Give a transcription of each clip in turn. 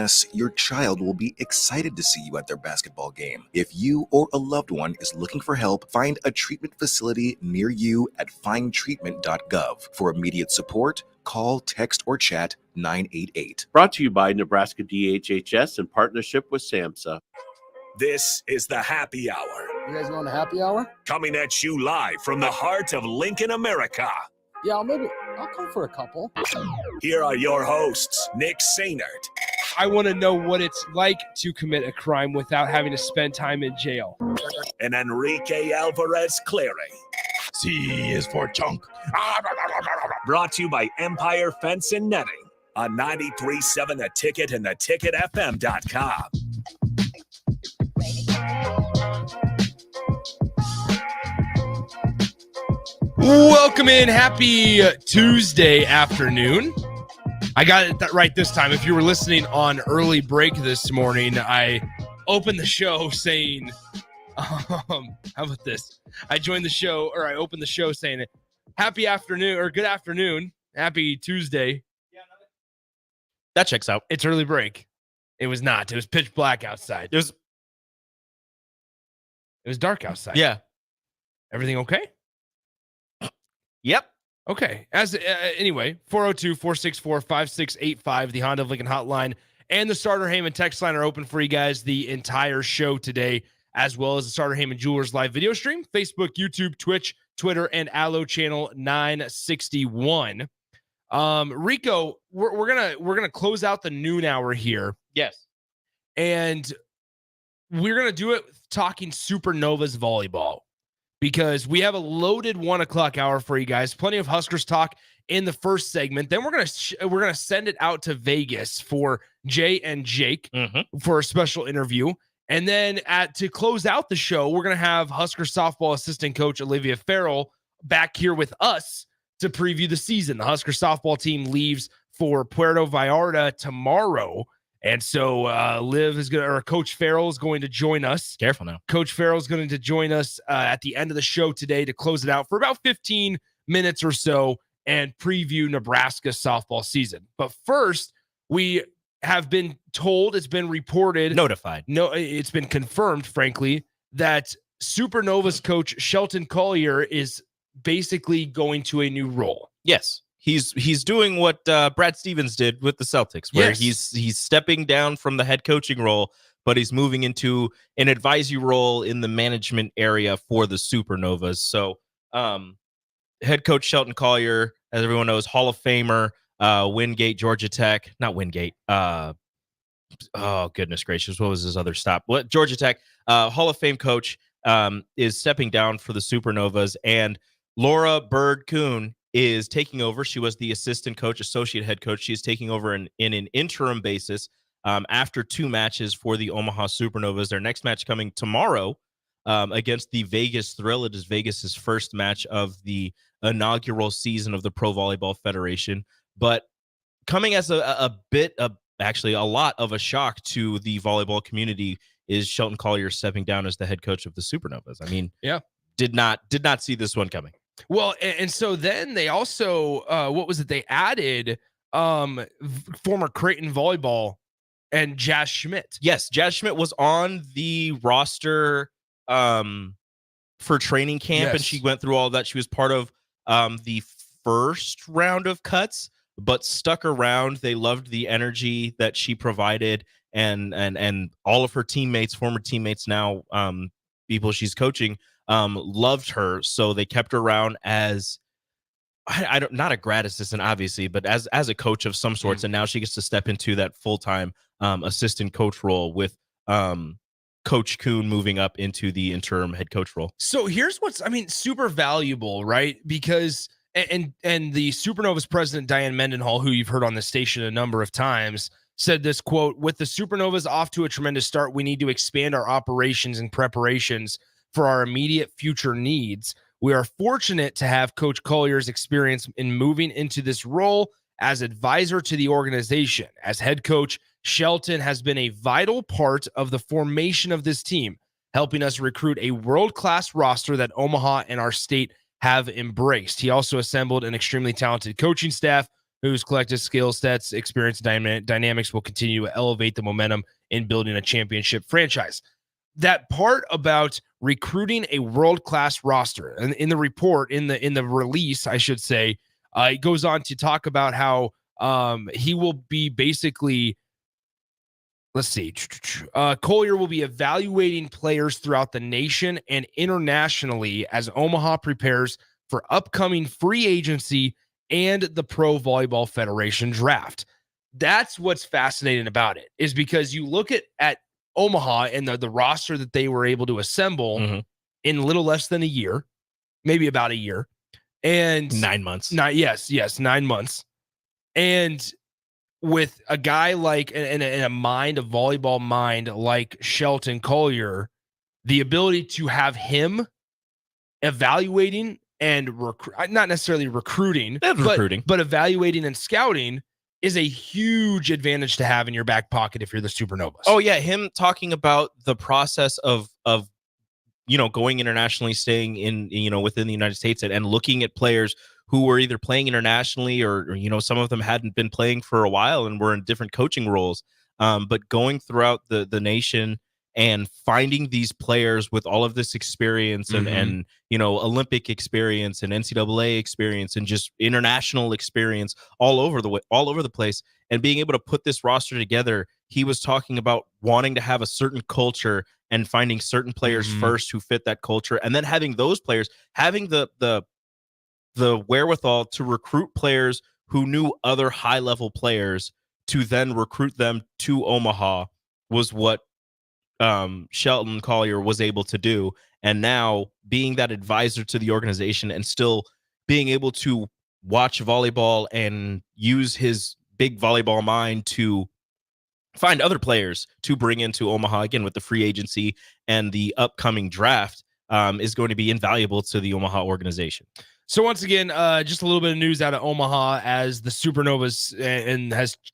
Yes, your child will be excited to see you at their basketball game. If you or a loved one is looking for help, find a treatment facility near you at findtreatment.gov. For immediate support, call, text, or chat 988. Brought to you by Nebraska DHHS in partnership with SAMHSA. This is the Happy Hour. You guys going to happy hour? Coming at you live from the heart of Lincoln, America. Yeah, I'll come for a couple. Here are your hosts, Nick Sainert. I want to know what it's like to commit a crime without having to spend time in jail. And Enrique Alvarez Clary. C is for chunk. Brought to you by Empire Fence and Netting on 93.7 The Ticket and theticketfm.com. Welcome in. Happy Tuesday afternoon. I got it right this time. If you were listening on early break this morning, I opened the show saying, how about this? I opened the show saying, happy afternoon or good afternoon. Happy Tuesday. That checks out. It's early break. It was not. It was pitch black outside. It was dark outside. Yeah. Everything okay? Yep. Okay. Anyway, 402-464-5685, the Honda of Lincoln hotline, and the Starter Heyman text line are open for you guys the entire show today, as well as the Starter Heyman Jewelers live video stream, Facebook, YouTube, Twitch, Twitter, and Allo channel 961. Rico, we're gonna close out the noon hour here. Yes. And we're gonna do it talking Supernovas volleyball, because we have a loaded 1 o'clock hour for you guys. Plenty of Huskers talk in the first segment. Then we're gonna send it out to Vegas for Jay and Jake for a special interview. And then to close out the show, we're gonna have Husker softball assistant coach Olivia Ferrell back here with us to preview the season. The Husker softball team leaves for Puerto Vallarta tomorrow. And so Coach Farrell is going to join us. Careful now. Coach Farrell is going to join us at the end of the show today to close it out for about 15 minutes or so and preview Nebraska softball season. But first, we have been told, it's been reported. Notified. No, it's been confirmed, frankly, that Supernovas coach Shelton Collier is basically going to a new role. Yes. He's doing what Brad Stevens did with the Celtics, where he's stepping down from the head coaching role, but he's moving into an advisory role in the management area for the Supernovas. So head coach Shelton Collier, as everyone knows, Hall of Famer, Wingate, Georgia Tech. Not Wingate. Oh, goodness gracious. What was his other stop? Georgia Tech, Hall of Fame coach, is stepping down for the Supernovas. And Laura Bird-Kuhn is taking over. She was the assistant coach, associate head coach. She is taking over in an interim basis after 2 matches for the Omaha Supernovas. Their next match coming tomorrow against the Vegas Thrill. It is Vegas's first match of the inaugural season of the Pro Volleyball Federation. But coming as a lot of a shock to the volleyball community is Shelton Collier stepping down as the head coach of the Supernovas. I mean, yeah, did not see this one coming. Well, and so then they also, they added former Creighton volleyball and Jazz Schmidt. Yes, Jazz Schmidt was on the roster for training camp, and she went through all that. She was part of the first round of cuts, but stuck around. They loved the energy that she provided, and all of her teammates, former teammates now, people she's coaching, loved her, so they kept her around as not a grad assistant, obviously, but as a coach of some sorts. And now she gets to step into that full-time assistant coach role with Coach Kuhn moving up into the interim head coach role. So here's what's super valuable, right? Because and the Supernovas president Diane Mendenhall, who you've heard on the station a number of times, said this quote: "With the Supernovas off to a tremendous start, we need to expand our operations and preparations for our immediate future needs. We are fortunate to have Coach Collier's experience in moving into this role as advisor to the organization. As head coach, Shelton has been a vital part of the formation of this team, helping us recruit a world-class roster that Omaha and our state have embraced. He also assembled an extremely talented coaching staff whose collective skill sets, experience, dynamics will continue to elevate the momentum in building a championship franchise. That part about recruiting a world-class roster, and in the report, in the release, I should say, it goes on to talk about how he will be basically, let's see, Collier will be evaluating players throughout the nation and internationally as Omaha prepares for upcoming free agency and the Pro Volleyball Federation draft. That's what's fascinating about it, is because you look at Omaha and the roster that they were able to assemble in a little less than a year, maybe about a year, and 9 months. 9 months. And with a guy like in a mind, a volleyball mind like Shelton Collier, the ability to have him evaluating and not necessarily recruiting, but evaluating and scouting is a huge advantage to have in your back pocket if you're the Supernovas. Oh yeah, him talking about the process of going internationally, staying in within the United States, and looking at players who were either playing internationally or some of them hadn't been playing for a while and were in different coaching roles, but going throughout the nation and finding these players with all of this experience and Olympic experience and NCAA experience and just international experience all over the place, and being able to put this roster together. He was talking about wanting to have a certain culture and finding certain players first who fit that culture, and then having those players having the wherewithal to recruit players who knew other high level players to then recruit them to Omaha was what Shelton Collier was able to do. And now being that advisor to the organization and still being able to watch volleyball and use his big volleyball mind to find other players to bring into Omaha, again, with the free agency and the upcoming draft, is going to be invaluable to the Omaha organization. So once again, just a little bit of news out of Omaha as the Supernovas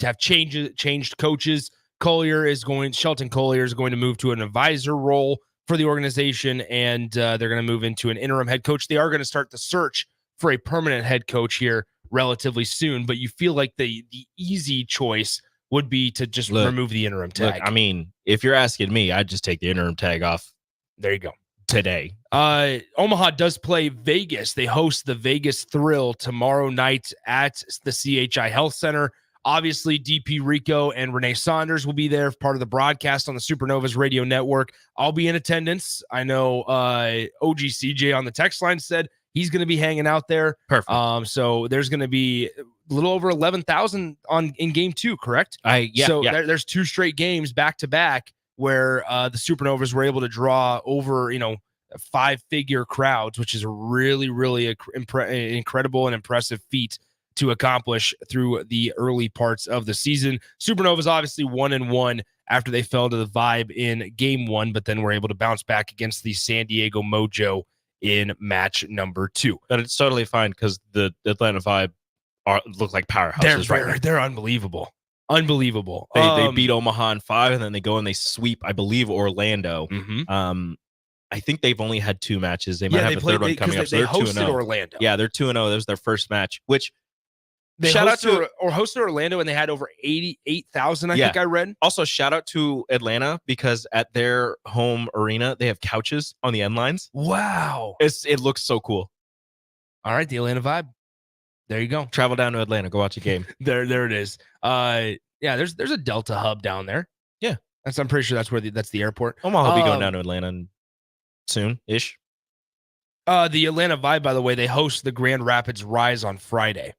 have changed coaches. Shelton Collier is going to move to an advisor role for the organization, and they're going to move into an interim head coach. They are going to start the search for a permanent head coach here relatively soon, but you feel like the easy choice would be to just remove the interim tag. I mean, if you're asking me, I'd just take the interim tag off. There you go. Today. Omaha does play Vegas. They host the Vegas Thrill tomorrow night at the CHI Health Center. Obviously, DP Rico and Renee Saunders will be there, part of the broadcast on the Supernovas radio network. I'll be in attendance. I know OG CJ on the text line said he's going to be hanging out there. Perfect. So there's going to be a little over 11,000 in game 2, correct? There's 2 straight games back to back where the Supernovas were able to draw over 5-figure crowds, which is a really, really incredible and impressive feat to accomplish through the early parts of the season. Supernovas obviously 1-1 after they fell to the Vibe in game 1, but then were able to bounce back against the San Diego Mojo in match number 2. But it's totally fine because the Atlanta Vibe look like powerhouses. They're unbelievable. Unbelievable. They beat Omaha in 5, and then they go and they sweep, I believe, Orlando. I think they've only had 2 matches. They might have a third one coming up. They hosted Orlando. Yeah, they're 2-0. That was their first match, which they hosted Orlando, and they had over 88,000, I think I read. Also, shout out to Atlanta, because at their home arena, they have couches on the end lines. Wow. It looks so cool. All right, the Atlanta Vibe. There you go. Travel down to Atlanta. Go watch a game. There it is. There's a Delta hub down there. Yeah. I'm pretty sure that's the airport. Omaha will be going down to Atlanta soon-ish. The Atlanta Vibe, by the way, they host the Grand Rapids Rise on Friday.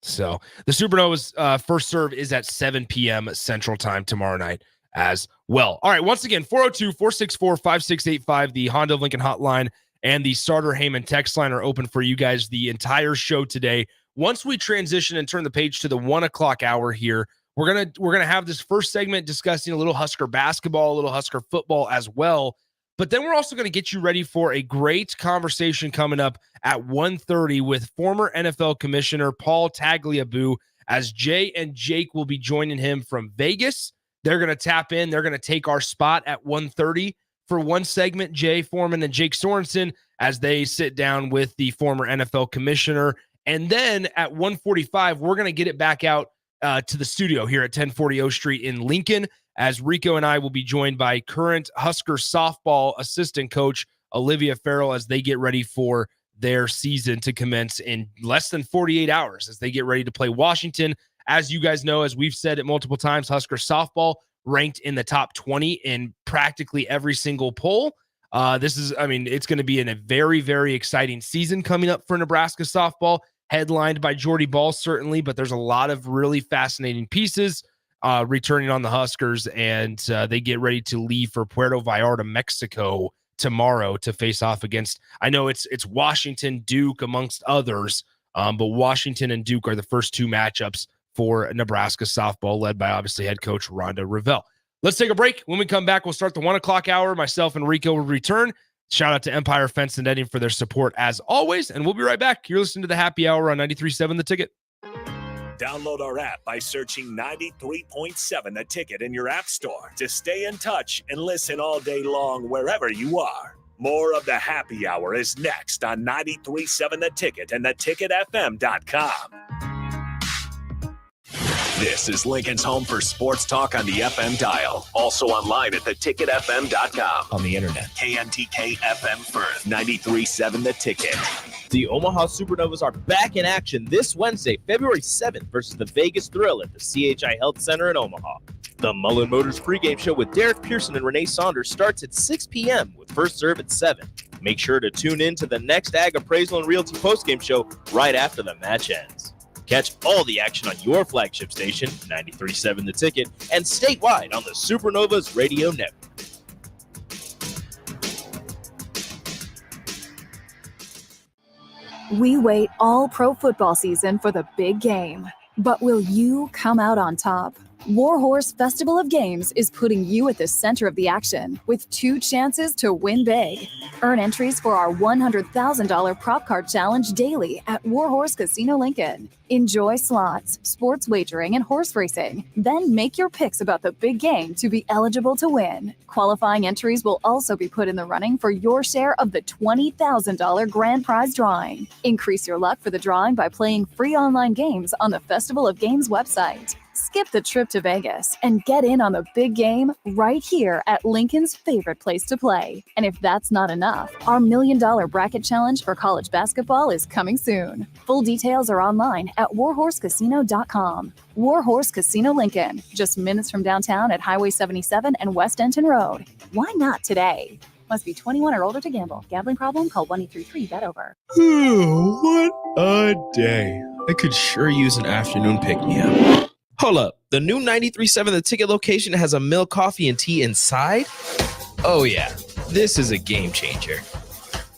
So the Supernovas first serve is at 7 p.m. Central Time tomorrow night as well. All right, once again, 402-464-5685, the Honda of Lincoln hotline and the Starter Heyman text line are open for you guys the entire show today. Once we transition and turn the page to the 1 o'clock hour here, we're gonna have this first segment discussing a little Husker basketball, a little Husker football as well. But then we're also going to get you ready for a great conversation coming up at 1:30 with former NFL Commissioner Paul Tagliabue, as Jay and Jake will be joining him from Vegas. They're going to tap in. They're going to take our spot at 1:30 for one segment, Jay Foreman and Jake Sorensen, as they sit down with the former NFL Commissioner And then at 1:45, we're going to get it back out to the studio here at 1040 O Street in Lincoln, as Rico and I will be joined by current Husker softball assistant coach Olivia Ferrell as they get ready for their season to commence in less than 48 hours as they get ready to play Washington. As you guys know, as we've said it multiple times, Husker softball ranked in the top 20 in practically every single poll. It's going to be a very, very exciting season coming up for Nebraska softball, headlined by Jordy Ball, certainly, but there's a lot of really fascinating pieces returning on the Huskers, and they get ready to leave for Puerto Vallarta, Mexico tomorrow to face off against, I know it's Washington, Duke, amongst others, but Washington and Duke are the first two matchups for Nebraska softball, led by obviously head coach Rhonda Revelle. Let's take a break. When we come back, we'll start the 1 o'clock hour. Myself and Rico will return. Shout out to Empire Fence and Netting for their support as always, and we'll be right back. You're listening to the Happy Hour on 93.7 The Ticket. Download our app by searching 93.7 The Ticket in your app store to stay in touch and listen all day long wherever you are. More of the Happy Hour is next on 93.7 The Ticket and theticketfm.com. This is Lincoln's home for sports talk on the FM dial. Also online at theticketfm.com. On the internet, KNTK FM Firth, 93.7 The Ticket. The Omaha Supernovas are back in action this Wednesday, February 7th versus the Vegas Thrill at the CHI Health Center in Omaha. The Mullen Motors pregame show with Derek Pearson and Renee Saunders starts at 6 p.m. with first serve at 7. Make sure to tune in to the next Ag Appraisal and Realty postgame show right after the match ends. Catch all the action on your flagship station, 93.7 The Ticket, and statewide on the Supernovas Radio Network. We wait all pro football season for the big game. But will you come out on top? Warhorse Festival of Games is putting you at the center of the action with 2 chances to win big. Earn entries for our $100,000 prop card challenge daily at Warhorse Casino Lincoln. Enjoy slots, sports wagering, and horse racing. Then make your picks about the big game to be eligible to win. Qualifying entries will also be put in the running for your share of the $20,000 grand prize drawing. Increase your luck for the drawing by playing free online games on the Festival of Games website. Skip the trip to Vegas and get in on the big game right here at Lincoln's favorite place to play. And if that's not enough, our $1 Million Bracket Challenge for college basketball is coming soon. Full details are online at warhorsecasino.com. Warhorse Casino Lincoln, just minutes from downtown at Highway 77 and West Denton Road. Why not today? Must be 21 or older to gamble. Gambling problem? Call 1-833-BET-OVER. What a day. I could sure use an afternoon pick-me-up. Hold up. The new 93.7 The Ticket location has a milk, coffee, and tea inside? Oh, yeah. This is a game changer.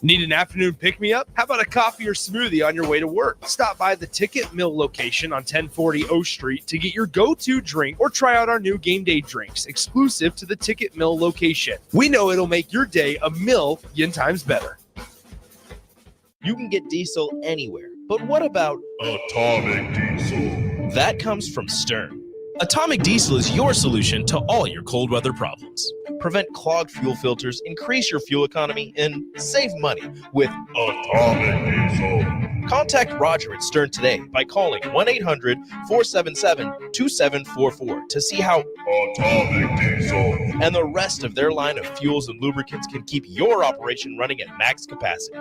Need an afternoon pick-me-up? How about a coffee or smoothie on your way to work? Stop by the Ticket Mill location on 1040 O Street to get your go-to drink or try out our new game day drinks exclusive to the Ticket Mill location. We know it'll make your day a million times better. You can get diesel anywhere, but what about Atomic Diesel? That comes from Stern. Atomic Diesel is your solution to all your cold weather problems. Prevent clogged fuel filters, increase your fuel economy, and save money with Atomic Diesel. Contact Roger at Stern today by calling 1-800-477-2744 to see how Atomic Diesel and the rest of their line of fuels and lubricants can keep your operation running at max capacity.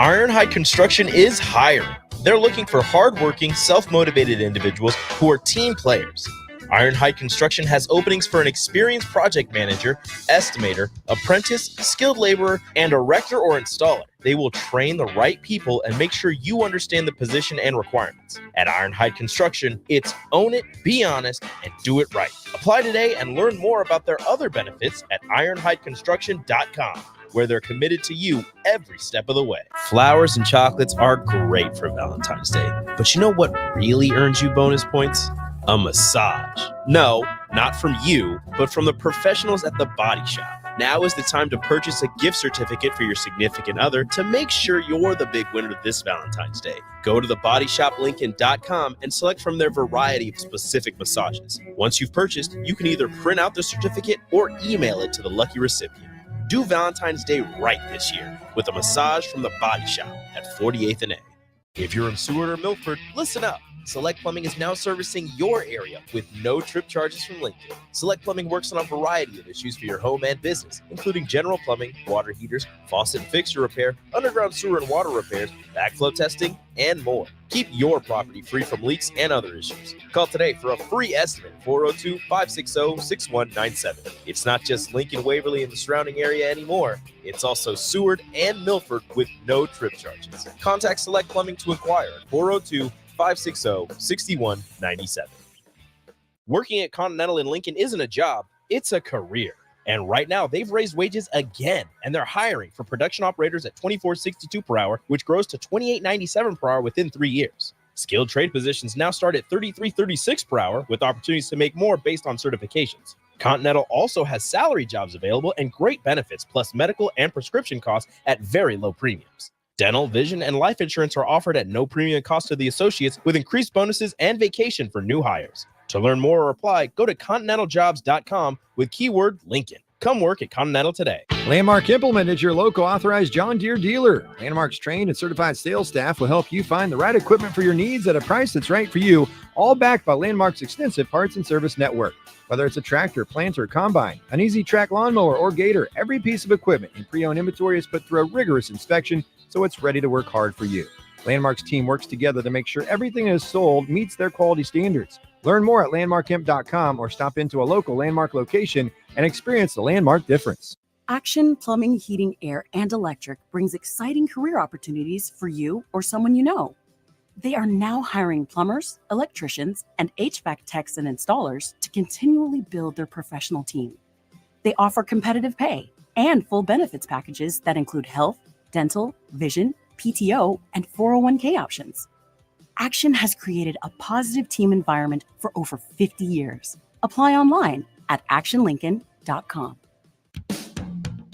Ironhide Construction is hiring. They're looking for hardworking, self-motivated individuals who are team players. Ironhide Construction has openings for an experienced project manager, estimator, apprentice, skilled laborer, and erector or installer. They will train the right people and make sure you understand the position and requirements. At Ironhide Construction, it's own it, be honest, and do it right. Apply today and learn more about their other benefits at ironhideconstruction.com. where they're committed to you every step of the way. Flowers and chocolates are great for Valentine's Day, but you know what really earns you bonus points? A massage. No, not from you, but from the professionals at The Body Shop. Now is the time to purchase a gift certificate for your significant other to make sure you're the big winner this Valentine's Day. Go to thebodyshoplincoln.com and select from their variety of specific massages. Once you've purchased, you can either print out the certificate or email it to the lucky recipient. Do Valentine's Day right this year with a massage from The Body Shop at 48th and A. If you're in Seward or Milford, listen up. Select Plumbing is now servicing your area with no trip charges from Lincoln. Select Plumbing works on a variety of issues for your home and business, including general plumbing, water heaters, faucet and fixture repair, underground sewer and water repairs, backflow testing, and more. Keep your property free from leaks and other issues. Call today for a free estimate, 402-560-6197. It's not just Lincoln, Waverly, and the surrounding area anymore. It's also Seward and Milford with no trip charges. Contact Select Plumbing to inquire at 402-560-6197. Working at Continental in Lincoln isn't a job, it's a career. And right now, they've raised wages again, and they're hiring for production operators at $24.62 per hour, which grows to $28.97 per hour within 3 years. Skilled trade positions now start at $33.36 per hour, with opportunities to make more based on certifications. Continental also has salary jobs available and great benefits, plus medical and prescription costs at very low premiums. Dental, vision, and life insurance are offered at no premium cost to the associates, with increased bonuses and vacation for new hires. To learn more or apply, go to continentaljobs.com with keyword Lincoln. Come work at Continental today. Landmark Implement is your local authorized John Deere dealer. Landmark's trained and certified sales staff will help you find the right equipment for your needs at a price that's right for you, all backed by Landmark's extensive parts and service network. Whether it's a tractor, planter, combine, an easy track lawnmower, or gator, every piece of equipment in pre-owned inventory is put through a rigorous inspection so it's ready to work hard for you. Landmark's team works together to make sure everything is sold meets their quality standards. Learn more at landmarkimp.com or stop into a local Landmark location and experience the Landmark difference. Action Plumbing, Heating, Air, and Electric brings exciting career opportunities for you or someone you know. They are now hiring plumbers, electricians, and HVAC techs and installers to continually build their professional team. They offer competitive pay and full benefits packages that include health, dental, vision, PTO, and 401k options. Action has created a positive team environment for over 50 years. Apply online at actionlincoln.com.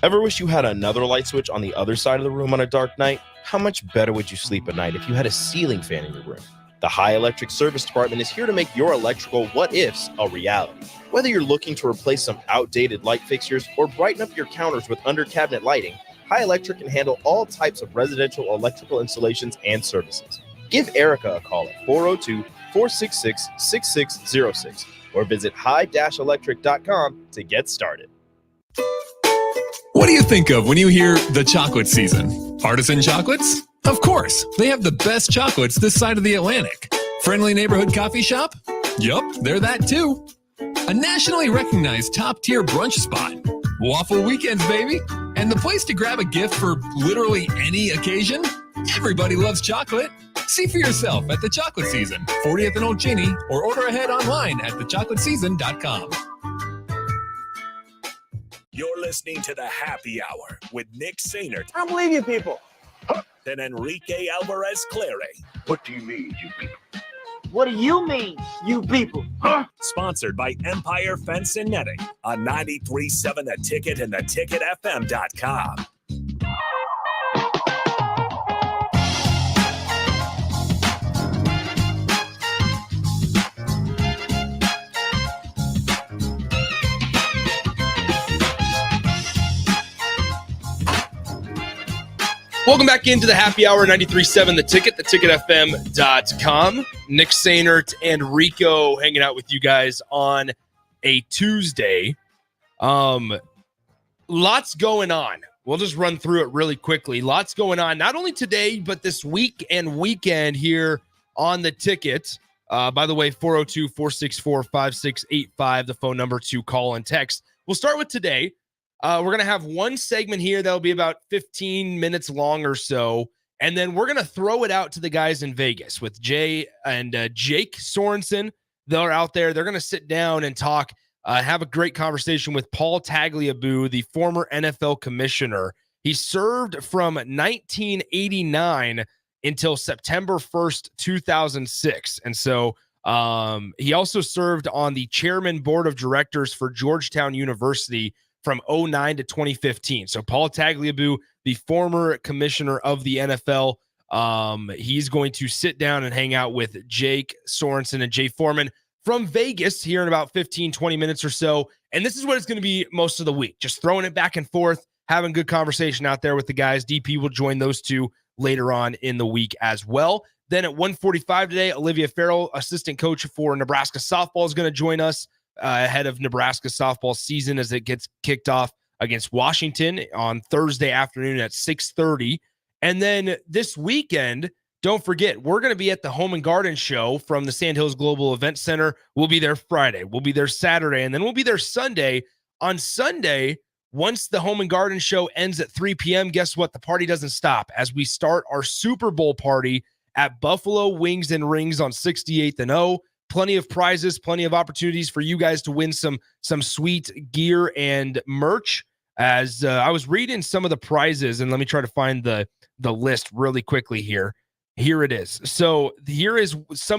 Ever wish you had another light switch on the other side of the room on a dark night? How much better would you sleep at night if you had a ceiling fan in your room? The High Electric Service Department is here to make your electrical what-ifs a reality. Whether you're looking to replace some outdated light fixtures or brighten up your counters with under-cabinet lighting, High Electric can handle all types of residential electrical installations and services. Give Erica a call at 402-466-6606 or visit high-electric.com to get started. What do you think of when you hear the chocolate season? Artisan chocolates? Of course, they have the best chocolates this side of the Atlantic. Friendly neighborhood coffee shop? Yup, they're that too. A nationally recognized top-tier brunch spot. Waffle weekends, baby. And the place to grab a gift for literally any occasion? Everybody loves chocolate. See for yourself at the Chocolate Season, 40th and Old Cheney, or order ahead online at thechocolateseason.com. You're listening to the Happy Hour with Nick Sainert. I don't believe you people. And Enrique Alvarez Clary. What do you mean, you people? What do you mean, you people? Huh? Sponsored by Empire Fence and Netting on 93.7 The Ticket and theticketfm.com. Welcome back into the Happy Hour, 93.7 The Ticket, theticketfm.com. Nick Sainert and Rico hanging out with you guys on a Tuesday. Lots going on. We'll just run through it really quickly. Lots going on, not only today, but this week and weekend here on The Ticket. By the way, 402-464-5685, the phone number to call and text. We'll start with today. We're going to have one segment here that'll be about 15 minutes long or so. And then we're going to throw it out to the guys in Vegas with Jay and Jake Sorensen. They're out there. They're going to sit down and talk, have a great conversation with Paul Tagliabue, the former NFL commissioner. He served from 1989 until September 1st, 2006. And so he also served on the chairman board of directors for Georgetown University from 2009 to 2015. So Paul Tagliabue, the former commissioner of the NFL, he's going to sit down and hang out with Jake Sorensen and Jay Foreman from Vegas here in about 15, 20 minutes or so. And this is what it's going to be most of the week, just throwing it back and forth, having good conversation out there with the guys. DP will join those two later on in the week as well. Then at 1:45 today, Olivia Ferrell, assistant coach for Nebraska softball, is going to join us ahead of Nebraska softball season as it gets kicked off against Washington on Thursday afternoon at 6:30. And then this weekend, don't forget, we're going to be at the Home and Garden Show from the Sandhills Global Event Center. We'll be there Friday. We'll be there Saturday. And then we'll be there Sunday. On Sunday, once the Home and Garden Show ends at 3 p.m., guess what? The party doesn't stop as we start our Super Bowl party at Buffalo Wings and Rings on 68th and O. Plenty of prizes, plenty of opportunities for you guys to win some sweet gear and merch. As I was reading some of the prizes, and let me try to find the list really quickly here. Here it is. So here is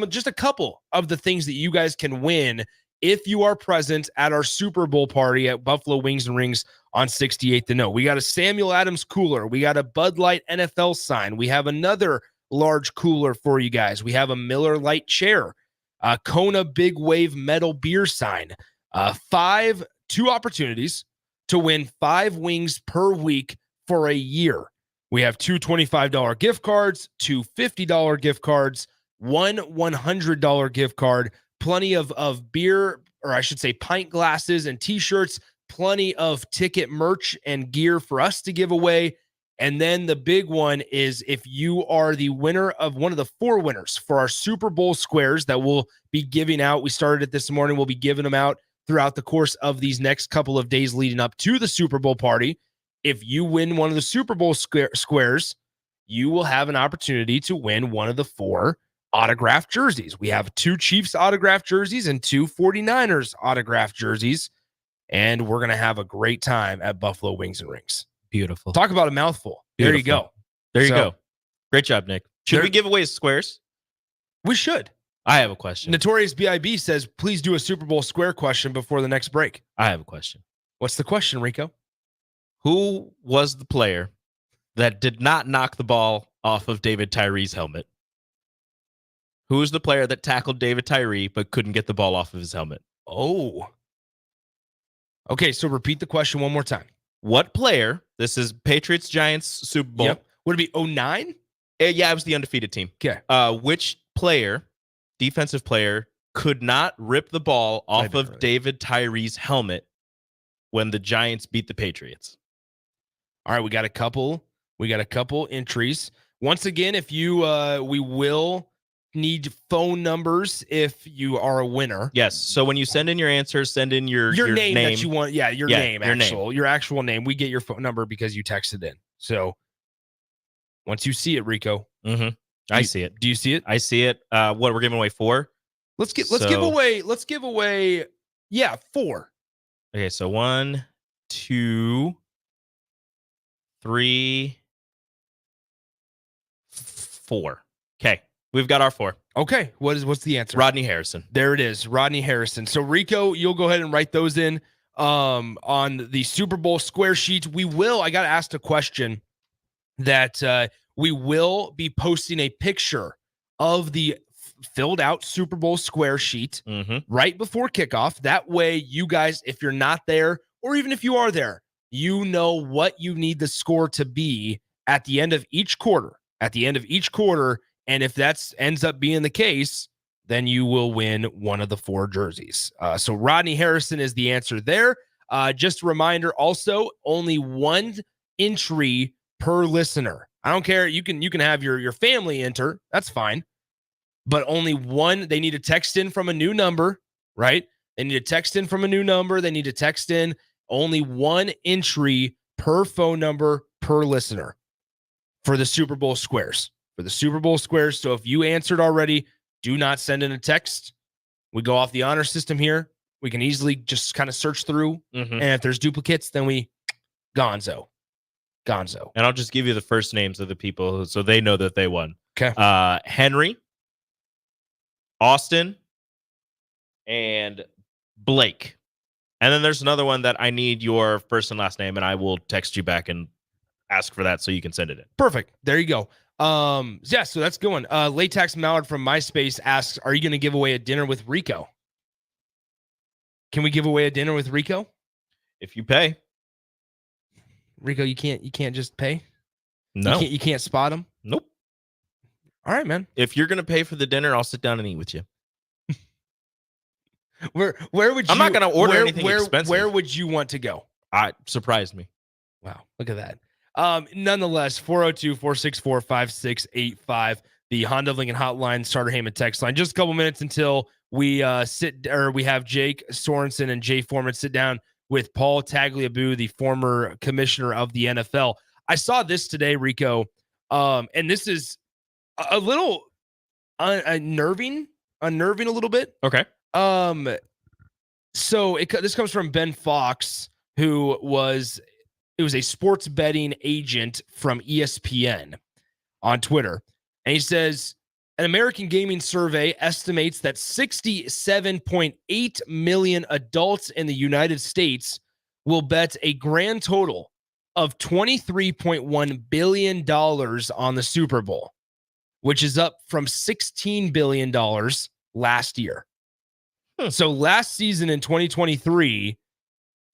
just a couple of the things that you guys can win if you are present at our Super Bowl party at Buffalo Wings and Rings on 68th and O. We got a Samuel Adams cooler. We got a Bud Light NFL sign. We have another large cooler for you guys. We have a Miller Lite chair, a Kona Big Wave metal beer sign, 2 opportunities to win 5 wings per week for a year. We have 2 $25 gift cards, 2 $50 gift cards, 1 $100 gift card, plenty of beer, or I should say pint glasses and t-shirts, plenty of ticket merch and gear for us to give away. And then the big one is if you are the winner of one of the 4 winners for our Super Bowl squares that we'll be giving out. We started it this morning. We'll be giving them out throughout the course of these next couple of days leading up to the Super Bowl party. If you win one of the Super Bowl squares, you will have an opportunity to win one of the 4 autographed jerseys. We have 2 Chiefs autographed jerseys and 2 49ers autographed jerseys, and we're going to have a great time at Buffalo Wings and Rings. Beautiful. Talk about a mouthful. Beautiful. There you go. There you go. Great job, Nick. Should we give away squares? We should. I have a question. Notorious BIB says, please do a Super Bowl square question before the next break. I have a question. What's the question, Rico? Who was the player that did not knock the ball off of David Tyree's helmet? Who was the player that tackled David Tyree but couldn't get the ball off of his helmet? Oh. Okay, so repeat the question one more time. What player, this is Patriots-Giants Super Bowl. Yep. Would it be 09? Yeah, it was the undefeated team. Okay. Which player, defensive player, could not rip the ball off of David Tyree's helmet when the Giants beat the Patriots? All right, we got a couple entries. Once again, if you we will need phone numbers if you are a winner. Yes. So when you send in your answers, send in your name that you want. Yeah, your name, name. Your actual name. We get your phone number because you texted in. So once you see it, Rico. Mm-hmm. I see it. Do you see it? I see it. What we're giving away 4? Let's give away. Yeah, 4. Okay, so 1, 2, 3, 4. Okay, we've got our 4. Okay, what's the answer? Rodney Harrison. There it is, Rodney Harrison. So Rico, you'll go ahead and write those in on the Super Bowl square sheet. I got to ask a question that we will be posting a picture of the filled out Super Bowl square sheet right before kickoff. That way, you guys, if you're not there, or even if you are there, you know what you need the score to be at the end of each quarter. And if that ends up being the case, then you will win one of the 4 jerseys. So Rodney Harrison is the answer there. Just a reminder, also, only 1 entry per listener. I don't care. You can have your family enter. That's fine. But only 1. They need to text in from a new number, right? They need to text in from a new number. They need to text in only 1 entry per phone number per listener for the Super Bowl squares. So if you answered already, do not send in a text. We go off the honor system here. We can easily just kind of search through. And if there's duplicates, then we gonzo. And I'll just give you the first names of the people so they know that they won. Okay. Henry, Austin, and Blake. And then there's another one that I need your first and last name, and I will text you back and ask for that so you can send it in. Perfect. There you go. Yeah, so that's going. Latex Mallard from MySpace asks, are you going to give away a dinner with Rico? Can we give away a dinner with Rico? If you pay. Rico, you can't just pay? No. You can't spot him? Nope. All right, man. If you're gonna pay for the dinner, I'll sit down and eat with you. Where would you? I'm not gonna order anything expensive. Where would you want to go? Surprised me. Wow, look at that. Nonetheless, 402-464-5685, the Honda of Lincoln hotline, Starter Heyman text line. Just a couple minutes until we we have Jake Sorensen and Jay Foreman sit down with Paul Tagliabue, the former commissioner of the NFL. I saw this today, Rico, and this is a little unnerving a little bit. Okay. So this comes from Ben Fox, who was a sports betting agent from ESPN on Twitter. And he says, an American gaming survey estimates that 67.8 million adults in the United States will bet a grand total of $23.1 billion on the Super Bowl, which is up from $16 billion last year. So last season in 2023,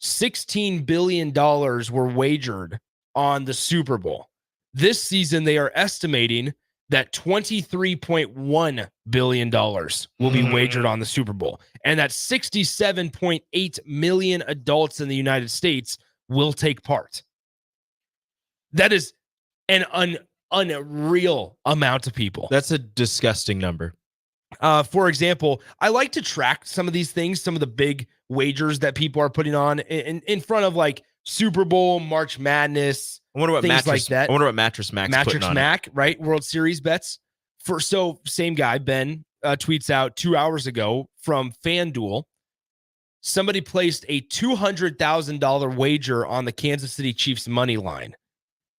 $16 billion were wagered on the Super Bowl. This season, they are estimating that $23.1 billion will be wagered on the Super Bowl, and that 67.8 million adults in the United States will take part. That is an unreal amount of people. That's a disgusting number. For example, I like to track some of these things, some of the big wagers that people are putting on in front of like Super Bowl, March Madness. I wonder what things mattress, like that. I wonder what Mattress Mac Mattress on Mac, right? World Series bets. Same guy, Ben, tweets out 2 hours ago from FanDuel. Somebody placed a $200,000 wager on the Kansas City Chiefs money line,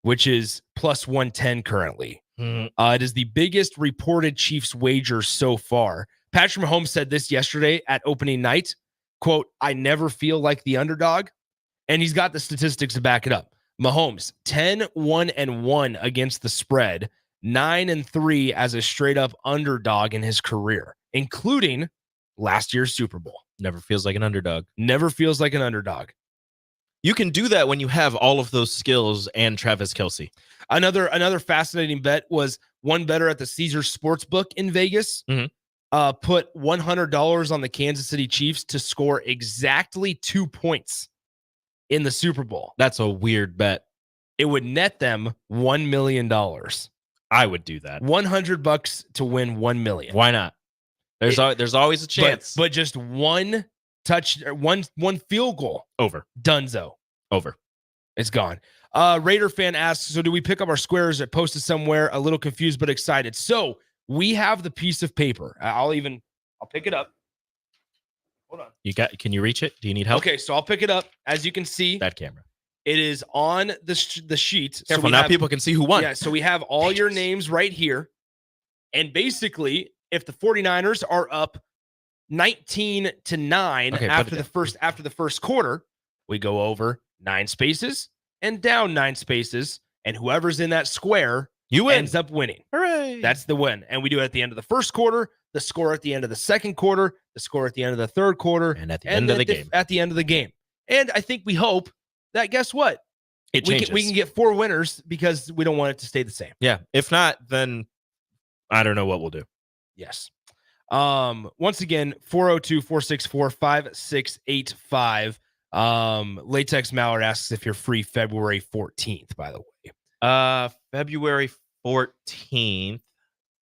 which is plus 110 currently. It is the biggest reported Chiefs wager so far. Patrick Mahomes said this yesterday at opening night, quote, "I never feel like the underdog." And he's got the statistics to back it up. Mahomes, 10-1-1 against the spread, 9-3 as a straight up underdog in his career, including last year's Super Bowl. Never feels like an underdog. Never feels like an underdog. You can do that when you have all of those skills and Travis Kelce. Another fascinating bet was one better at the Caesars Sportsbook in Vegas. Put $100 on the Kansas City Chiefs to score exactly 2 points in the Super Bowl. That's a weird bet. It would net them $1 million. I would do that. $100 to win $1 million. Why not? There's always a chance. But just one field goal. Over. Dunzo. Over. It's gone. Raider fan asks, so do we pick up our squares? It posted somewhere, a little confused but excited. So we have the piece of paper. I'll pick it up. Hold on. Can you reach it? Do you need help? Okay, so I'll pick it up. As you can see, that camera. It is on the sheet. Careful, now people can see who won. Yeah, so we have all your names right here. And basically, if the 49ers are up 19-9 after the first quarter, we go over 9 spaces and down 9 spaces, and whoever's in that square ends up winning. Hooray! That's the win. And we do it at the end of the first quarter, the score at the end of the second quarter, the score at the end of the third quarter, and at the end of the game. At the end of the game. And I think we hope that, guess what? It changes. We can get 4 winners because we don't want it to stay the same. Yeah. If not, then I don't know what we'll do. Yes. Once again, 402-464-5685. Latex Mallard asks if you're free February 14th, by the way. February 14th.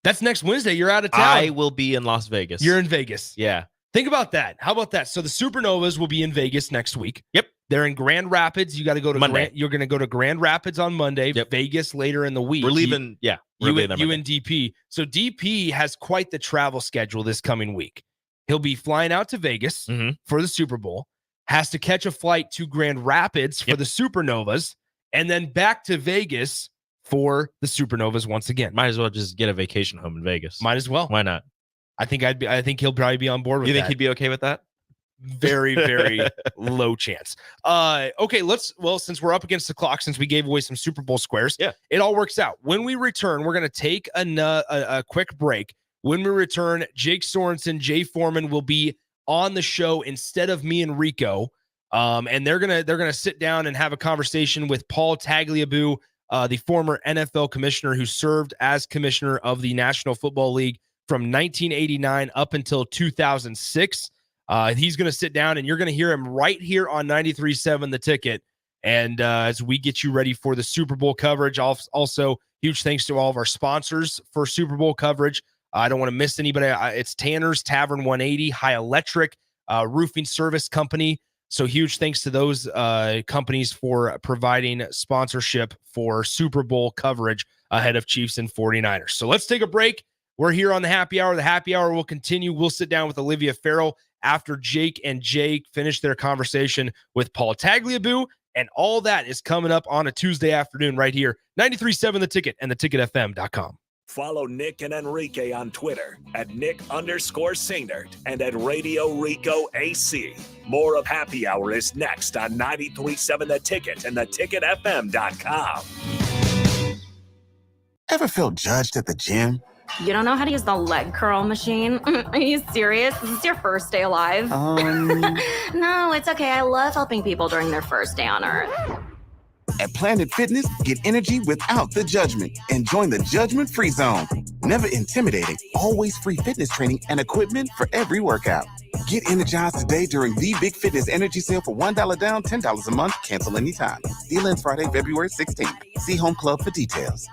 That's next Wednesday. You're out of town. I will be in Las Vegas. You're in Vegas. Yeah. Think about that. How about that? So the Supernovas will be in Vegas next week. Yep. They're in Grand Rapids. You got to go to Monday. You're going to go to Grand Rapids on Monday. Yep. Vegas later in the week. We're leaving. You and DP. So DP has quite the travel schedule this coming week. He'll be flying out to Vegas for the Super Bowl, has to catch a flight to Grand Rapids for the Supernovas, and then back to Vegas for the Supernovas once again. Might as well just get a vacation home in Vegas. Might as well. Why not? I think he'll probably be on board with that. You think he'd be okay with that? Very, very low chance. Okay, since we're up against the clock, since we gave away some Super Bowl squares, it all works out. When we return, we're going to take a quick break. When we return, Jake Sorensen, Jay Foreman will be on the show instead of me and Rico. And they're gonna sit down and have a conversation with Paul Tagliabue the former NFL commissioner who served as commissioner of the National Football League from 1989 up until 2006. He's going to sit down, and you're going to hear him right here on 93.7 The Ticket. And as we get you ready for the Super Bowl coverage, also huge thanks to all of our sponsors for Super Bowl coverage. I don't want to miss anybody. It's Tanner's Tavern 180, High Electric, Roofing Service Company. So huge thanks to those companies for providing sponsorship for Super Bowl coverage ahead of Chiefs and 49ers. So let's take a break. We're here on the happy hour. The happy hour will continue. We'll sit down with Olivia Ferrell after Jake and Jake finish their conversation with Paul Tagliabue. And all that is coming up on a Tuesday afternoon right here. 93.7 The Ticket and theticketfm.com. Follow Nick and Enrique on Twitter at Nick_Sainert and at Radio Rico AC. More of Happy Hour is next on 93.7 The Ticket and theticketfm.com. Ever feel judged at the gym? You don't know how to use the leg curl machine? Are you serious? This is your first day alive? No, it's okay. I love helping people during their first day on Earth. At Planet Fitness, get energy without the judgment and join the judgment-free zone. Never intimidating, always free fitness training and equipment for every workout. Get energized today during the Big Fitness Energy Sale for $1 down, $10 a month. Cancel anytime. Deal ends Friday, February 16th. See Home Club for details.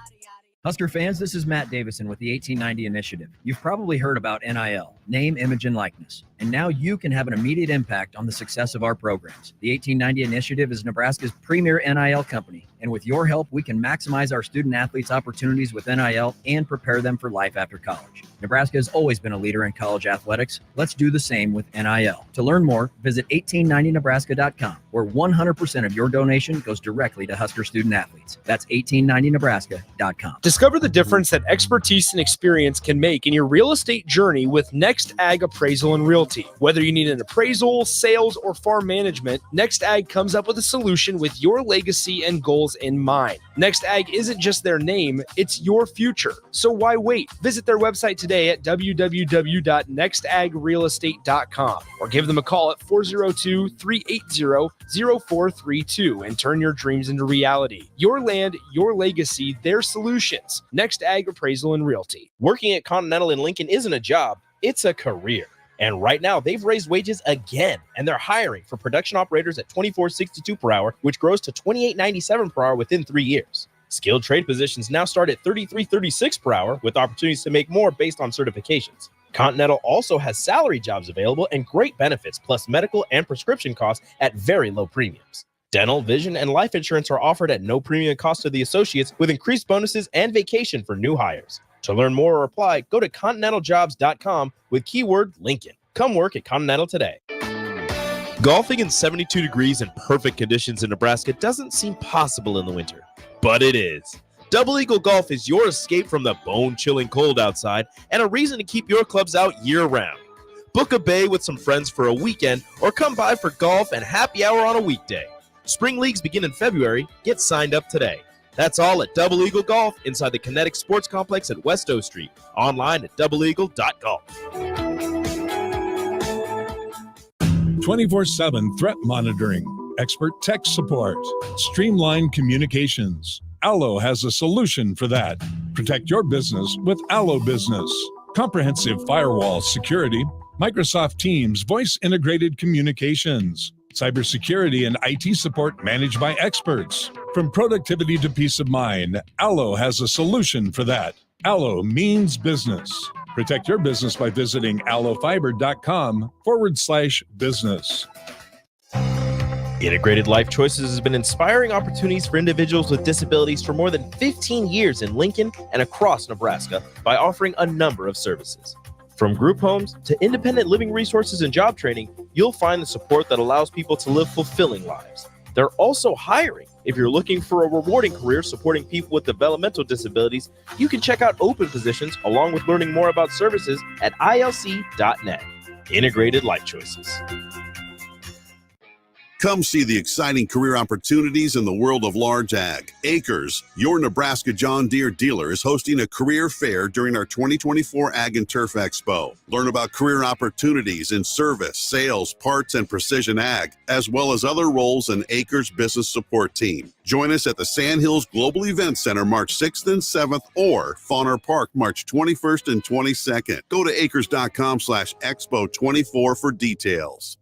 Husker fans, this is Matt Davison with the 1890 Initiative. You've probably heard about NIL, name, image, and likeness. And now you can have an immediate impact on the success of our programs. The 1890 Initiative is Nebraska's premier NIL company. And with your help, we can maximize our student athletes' opportunities with NIL and prepare them for life after college. Nebraska has always been a leader in college athletics. Let's do the same with NIL. To learn more, visit 1890nebraska.com, where 100% of your donation goes directly to Husker student athletes. That's 1890nebraska.com. Discover the difference that expertise and experience can make in your real estate journey with Next Ag Appraisal and Realty. Whether you need an appraisal, sales, or farm management, Next Ag comes up with a solution with your legacy and goals in mind. Next Ag isn't just their name, it's your future. So why wait? Visit their website today at www.nextagrealestate.com or give them a call at 402-380-0432 and turn your dreams into reality. Your land, your legacy, their solutions. Next Ag Appraisal and Realty. Working at Continental in Lincoln isn't a job, it's a career. And right now, they've raised wages again, and they're hiring for production operators at $24.62 per hour, which grows to $28.97 per hour within 3 years. Skilled trade positions now start at $33.36 per hour, with opportunities to make more based on certifications. Continental also has salary jobs available and great benefits, plus medical and prescription costs at very low premiums. Dental, vision, and life insurance are offered at no premium cost to the associates, with increased bonuses and vacation for new hires. To learn more or apply, go to continentaljobs.com with keyword Lincoln. Come work at Continental today. Golfing in 72 degrees and perfect conditions in Nebraska doesn't seem possible in the winter, but it is. Double Eagle Golf is your escape from the bone-chilling cold outside and a reason to keep your clubs out year-round. Book a bay with some friends for a weekend or come by for golf and happy hour on a weekday. Spring leagues begin in February. Get signed up today. That's all at Double Eagle Golf inside the Kinetic Sports Complex at West O Street. Online at doubleeagle.golf. 24/7 threat monitoring, expert tech support, streamlined communications. Allo has a solution for that. Protect your business with Allo Business. Comprehensive firewall security, Microsoft Teams voice integrated communications, cybersecurity and IT support managed by experts. From productivity to peace of mind, Allo has a solution for that. Allo means business. Protect your business by visiting allofiber.com/business. Integrated Life Choices has been inspiring opportunities for individuals with disabilities for more than 15 years in Lincoln and across Nebraska by offering a number of services. From group homes to independent living resources and job training, you'll find the support that allows people to live fulfilling lives. They're also hiring. If you're looking for a rewarding career supporting people with developmental disabilities, you can check out open positions along with learning more about services at ilc.net. Integrated Life Choices. Come see the exciting career opportunities in the world of large ag. Acres, your Nebraska John Deere dealer, is hosting a career fair during our 2024 Ag and Turf Expo. Learn about career opportunities in service, sales, parts, and precision ag, as well as other roles in Acres business support team. Join us at the Sandhills Global Event Center March 6th and 7th or Fauner Park March 21st and 22nd. Go to acres.com/expo24 for details.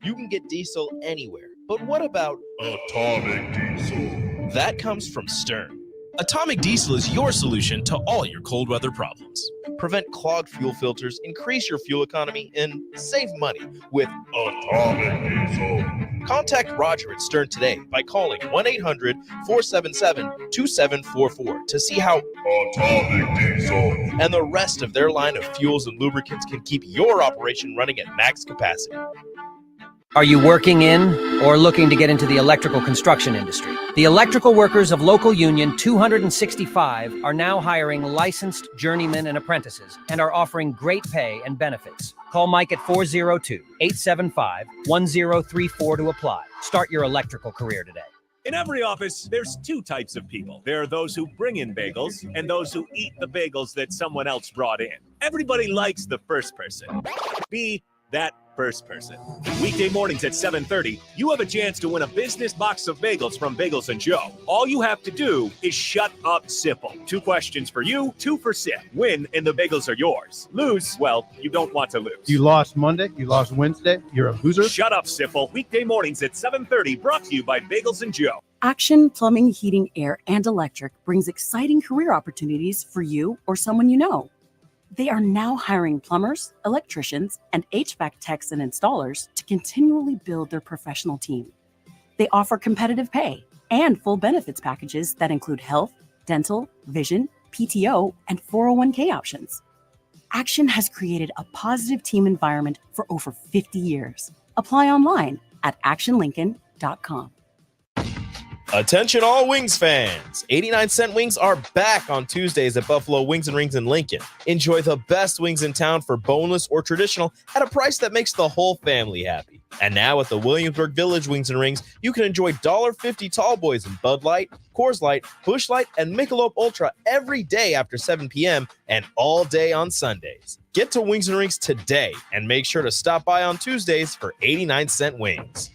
You can get diesel anywhere, but what about atomic diesel? That comes from Stern. Atomic diesel is your solution to all your cold weather problems. Prevent clogged fuel filters, increase your fuel economy, and save money with Atomic Diesel. Contact Roger at Stern today by calling 1-800-477-2744 to see how Atomic Diesel and the rest of their line of fuels and lubricants can keep your operation running at max capacity. Are you working in or looking to get into the electrical construction industry? The electrical workers of Local Union 265 are now hiring licensed journeymen and apprentices and are offering great pay and benefits. Call Mike at 402-875-1034 to apply. Start your electrical career today. In every office, there's two types of people. There are those who bring in bagels and those who eat the bagels that someone else brought in. Everybody likes the first person. Be that first person. Weekday mornings at 7:30, you have a chance to win a business box of bagels from Bagels & Joe. All you have to do is shut up, Sipple. 2 questions for you, 2 for Sip. Win, and the bagels are yours. Lose, well, you don't want to lose. You lost Monday, you lost Wednesday, you're a loser. Shut up, Sipple. Weekday mornings at 7:30, brought to you by Bagels & Joe. Action Plumbing, Heating, Air, and Electric brings exciting career opportunities for you or someone you know. They are now hiring plumbers, electricians, and HVAC techs and installers to continually build their professional team. They offer competitive pay and full benefits packages that include health, dental, vision, PTO, and 401k options. Action has created a positive team environment for over 50 years. Apply online at actionlincoln.com. Attention all Wings fans! 89-cent wings are back on Tuesdays at Buffalo Wings and Rings in Lincoln. Enjoy the best wings in town for boneless or traditional at a price that makes the whole family happy. And now at the Williamsburg Village Wings and Rings, you can enjoy $1.50 tall boys in Bud Light, Coors Light, Busch Light, and Michelob Ultra every day after 7 p.m. and all day on Sundays. Get to Wings and Rings today and make sure to stop by on Tuesdays for 89-cent wings.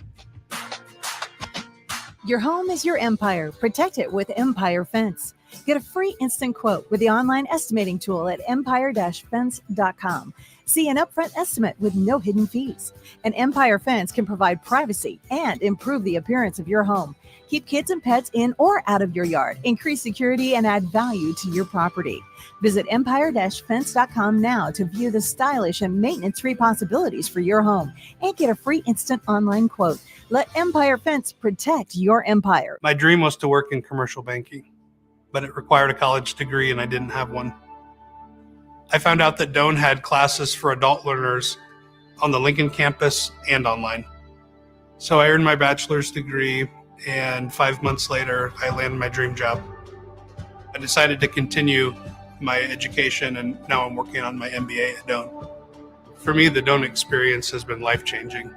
Your home is your empire. Protect it with Empire Fence. Get a free instant quote with the online estimating tool at empire-fence.com. See an upfront estimate with no hidden fees. An Empire Fence can provide privacy and improve the appearance of your home. Keep kids and pets in or out of your yard. Increase security and add value to your property. Visit empire-fence.com now to view the stylish and maintenance-free possibilities for your home and get a free instant online quote. Let Empire Fence protect your empire. My dream was to work in commercial banking, but it required a college degree and I didn't have one. I found out that Doane had classes for adult learners on the Lincoln campus and online. So I earned my bachelor's degree, and 5 months later, I landed my dream job. I decided to continue my education, and now I'm working on my MBA at Doane. For me, the Doane experience has been life-changing.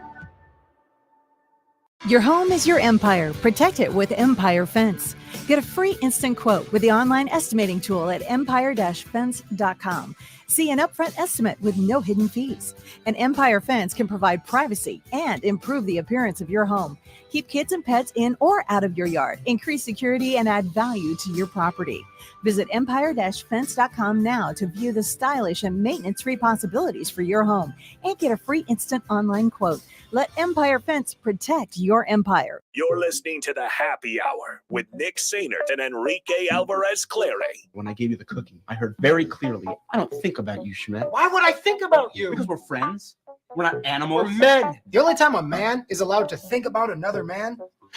Your home is your empire. Protect it with Empire Fence. Get a free instant quote with the online estimating tool at empire-fence.com. See an upfront estimate with no hidden fees. An Empire Fence can provide privacy and improve the appearance of your home. Keep kids and pets in or out of your yard. Increase security and add value to your property. Visit empire-fence.com now to view the stylish and maintenance-free possibilities for your home and get a free instant online quote. Let Empire Fence protect your empire. You're listening to the Happy Hour with Nick Sainert and Enrique Alvarez Clary. When I gave you the cookie, I heard very clearly, I don't think about you, Schmidt. Why would I think about you? Because we're friends. We're not animals. We're men. The only time a man is allowed to think about another man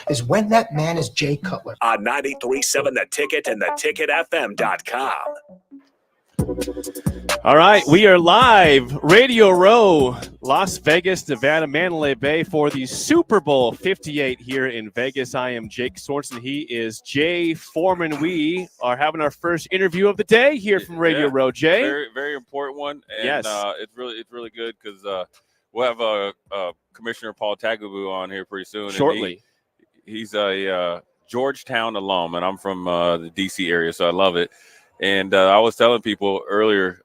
is when that man is Jay Cutler. On 93.7 The Ticket and theticketfm.com. All right, we are live, Radio Row, Las Vegas, Nevada, Mandalay Bay for the Super Bowl 58 here in Vegas. I am Jake Sorensen. He is Jay Foreman. We are having our first interview of the day here from Radio Row. Jay, very, very important one. And yes, it's really good because we'll have Commissioner Paul Tagliabue on here pretty soon. Shortly. He's a Georgetown alum, and I'm from the D.C. area, so I love it. And I was telling people earlier